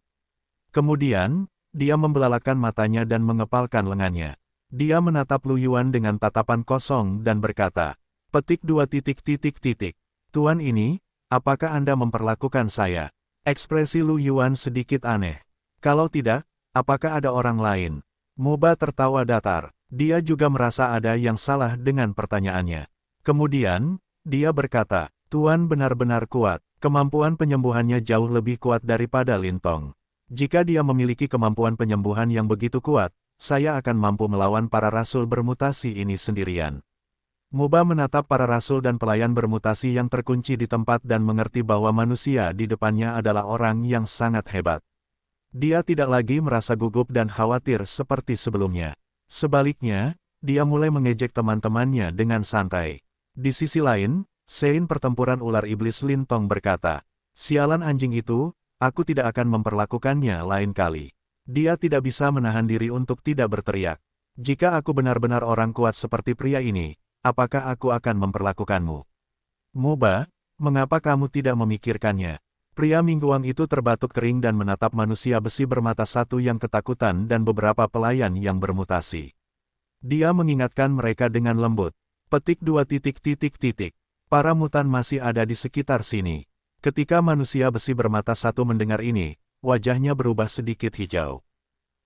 Kemudian, dia membelalakan matanya dan mengepalkan lengannya. Dia menatap Lu Yuan dengan tatapan kosong dan berkata, "Petik 2 titik. Tuan ini, apakah Anda memperlakukan saya?" Ekspresi Lu Yuan sedikit aneh. "Kalau tidak, apakah ada orang lain?" Muba tertawa datar. Dia juga merasa ada yang salah dengan pertanyaannya. Kemudian, dia berkata, "Tuan benar-benar kuat. Kemampuan penyembuhannya jauh lebih kuat daripada Lintong. Jika dia memiliki kemampuan penyembuhan yang begitu kuat, saya akan mampu melawan para rasul bermutasi ini sendirian." Muba menatap para rasul dan pelayan bermutasi yang terkunci di tempat dan mengerti bahwa manusia di depannya adalah orang yang sangat hebat. Dia tidak lagi merasa gugup dan khawatir seperti sebelumnya. Sebaliknya, dia mulai mengejek teman-temannya dengan santai. Di sisi lain, sein pertempuran ular iblis Lintong berkata, "Sialan anjing itu, aku tidak akan memperlakukannya lain kali." Dia tidak bisa menahan diri untuk tidak berteriak. "Jika aku benar-benar orang kuat seperti pria ini, apakah aku akan memperlakukanmu?" "Muba, mengapa kamu tidak memikirkannya?" Pria mingguang itu terbatuk kering dan menatap manusia besi bermata satu yang ketakutan dan beberapa pelayan yang bermutasi. Dia mengingatkan mereka dengan lembut. "Petik 2 titik. Para mutan masih ada di sekitar sini." Ketika manusia besi bermata satu mendengar ini, wajahnya berubah sedikit hijau.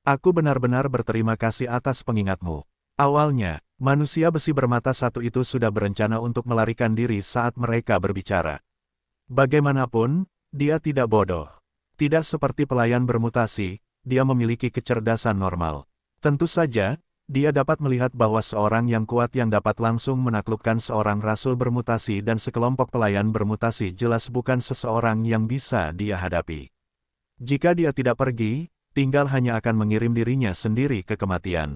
"Aku benar-benar berterima kasih atas pengingatmu." Awalnya, manusia besi bermata satu itu sudah berencana untuk melarikan diri saat mereka berbicara. Bagaimanapun, dia tidak bodoh. Tidak seperti pelayan bermutasi, dia memiliki kecerdasan normal. Tentu saja, dia dapat melihat bahwa seorang yang kuat yang dapat langsung menaklukkan seorang rasul bermutasi dan sekelompok pelayan bermutasi jelas bukan seseorang yang bisa dia hadapi. Jika dia tidak pergi, tinggal hanya akan mengirim dirinya sendiri ke kematian.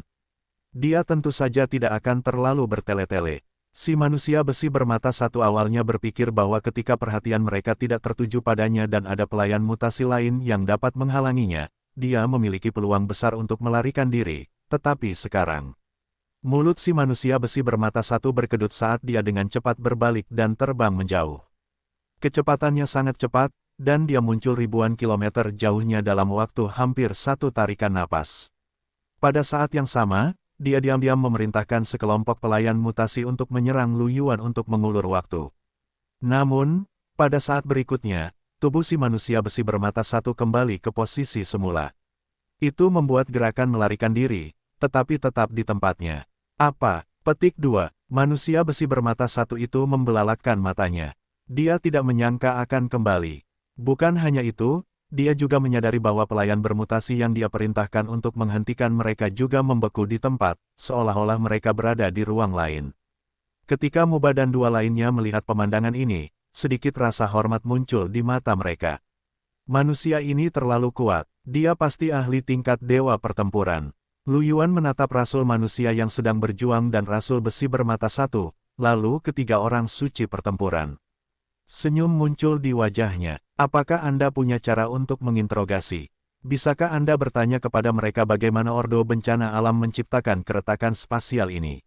Dia tentu saja tidak akan terlalu bertele-tele. Si manusia besi bermata satu awalnya berpikir bahwa ketika perhatian mereka tidak tertuju padanya dan ada pelayan mutasi lain yang dapat menghalanginya, dia memiliki peluang besar untuk melarikan diri, tetapi sekarang, mulut si manusia besi bermata satu berkedut saat dia dengan cepat berbalik dan terbang menjauh. Kecepatannya sangat cepat, dan dia muncul ribuan kilometer jauhnya dalam waktu hampir satu tarikan napas. Pada saat yang sama, dia diam-diam memerintahkan sekelompok pelayan mutasi untuk menyerang Lu Yuan untuk mengulur waktu. Namun, pada saat berikutnya, tubuh si manusia besi bermata satu kembali ke posisi semula. Itu membuat gerakan melarikan diri, tetapi tetap di tempatnya. "Apa?" Petik 2. Manusia besi bermata satu itu membelalakkan matanya. Dia tidak menyangka akan kembali. Bukan hanya itu, dia juga menyadari bahwa pelayan bermutasi yang dia perintahkan untuk menghentikan mereka juga membeku di tempat, seolah-olah mereka berada di ruang lain. Ketika Moba dan dua lainnya melihat pemandangan ini, sedikit rasa hormat muncul di mata mereka. Manusia ini terlalu kuat, dia pasti ahli tingkat dewa pertempuran. Lu Yuan menatap rasul manusia yang sedang berjuang dan rasul besi bermata satu, lalu ketiga orang suci pertempuran. Senyum muncul di wajahnya. Apakah Anda punya cara untuk menginterogasi? Bisakah Anda bertanya kepada mereka bagaimana Ordo Bencana Alam menciptakan keretakan spasial ini?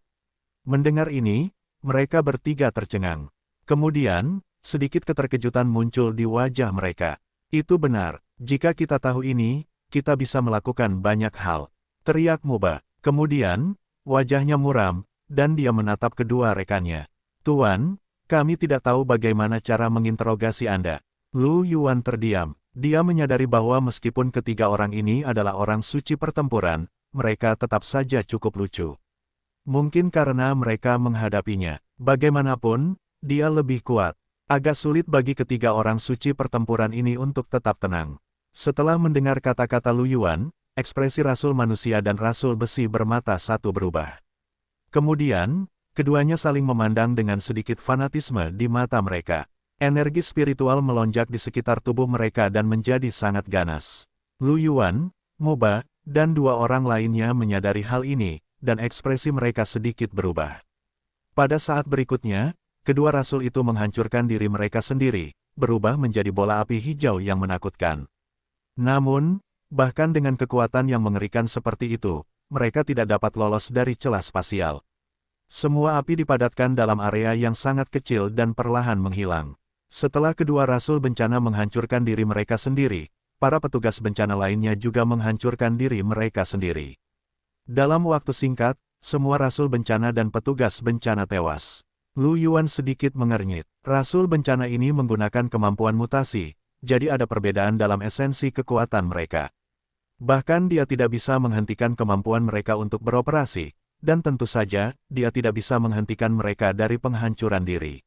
Mendengar ini, mereka bertiga tercengang. Kemudian, sedikit keterkejutan muncul di wajah mereka. Itu benar, jika kita tahu ini, kita bisa melakukan banyak hal. Teriak Moba. Kemudian, wajahnya muram, dan dia menatap kedua rekannya. Tuan, kami tidak tahu bagaimana cara menginterogasi Anda. Lu Yuan terdiam. Dia menyadari bahwa meskipun ketiga orang ini adalah orang suci pertempuran, mereka tetap saja cukup lucu. Mungkin karena mereka menghadapinya. Bagaimanapun, dia lebih kuat. Agak sulit bagi ketiga orang suci pertempuran ini untuk tetap tenang. Setelah mendengar kata-kata Lu Yuan, ekspresi rasul manusia dan rasul besi bermata satu berubah. Kemudian, keduanya saling memandang dengan sedikit fanatisme di mata mereka. Energi spiritual melonjak di sekitar tubuh mereka dan menjadi sangat ganas. Lu Yuan, Moba, dan dua orang lainnya menyadari hal ini, dan ekspresi mereka sedikit berubah. Pada saat berikutnya, kedua rasul itu menghancurkan diri mereka sendiri, berubah menjadi bola api hijau yang menakutkan. Namun, bahkan dengan kekuatan yang mengerikan seperti itu, mereka tidak dapat lolos dari celah spasial. Semua api dipadatkan dalam area yang sangat kecil dan perlahan menghilang. Setelah kedua rasul bencana menghancurkan diri mereka sendiri, para petugas bencana lainnya juga menghancurkan diri mereka sendiri. Dalam waktu singkat, semua rasul bencana dan petugas bencana tewas. Lu Yuan sedikit mengernyit. Rasul bencana ini menggunakan kemampuan mutasi, jadi ada perbedaan dalam esensi kekuatan mereka. Bahkan dia tidak bisa menghentikan kemampuan mereka untuk beroperasi, dan tentu saja, dia tidak bisa menghentikan mereka dari penghancuran diri.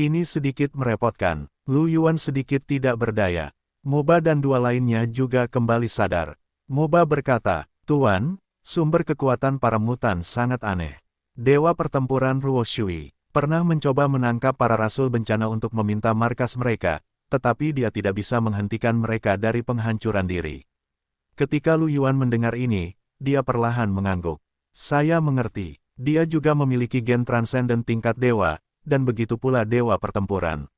Ini sedikit merepotkan. Lu Yuan sedikit tidak berdaya. Moba dan dua lainnya juga kembali sadar. Moba berkata, Tuan, sumber kekuatan para mutan sangat aneh. Dewa pertempuran Ruo Shui pernah mencoba menangkap para rasul bencana untuk meminta markas mereka, tetapi dia tidak bisa menghentikan mereka dari penghancuran diri. Ketika Lu Yuan mendengar ini, dia perlahan mengangguk. Saya mengerti, dia juga memiliki gen transenden tingkat dewa, dan begitu pula dewa pertempuran.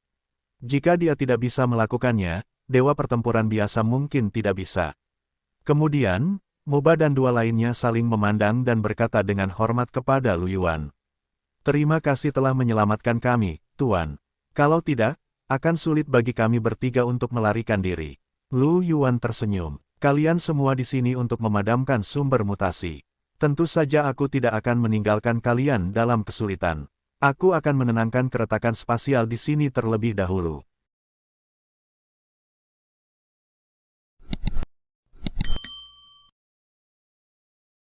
Jika dia tidak bisa melakukannya, dewa pertempuran biasa mungkin tidak bisa. Kemudian, Moba dan dua lainnya saling memandang dan berkata dengan hormat kepada Lu Yuan. Terima kasih telah menyelamatkan kami, Tuan. Kalau tidak, akan sulit bagi kami bertiga untuk melarikan diri. Lu Yuan tersenyum. Kalian semua di sini untuk memadamkan sumber mutasi. Tentu saja aku tidak akan meninggalkan kalian dalam kesulitan. Aku akan menenangkan keretakan spasial di sini terlebih dahulu.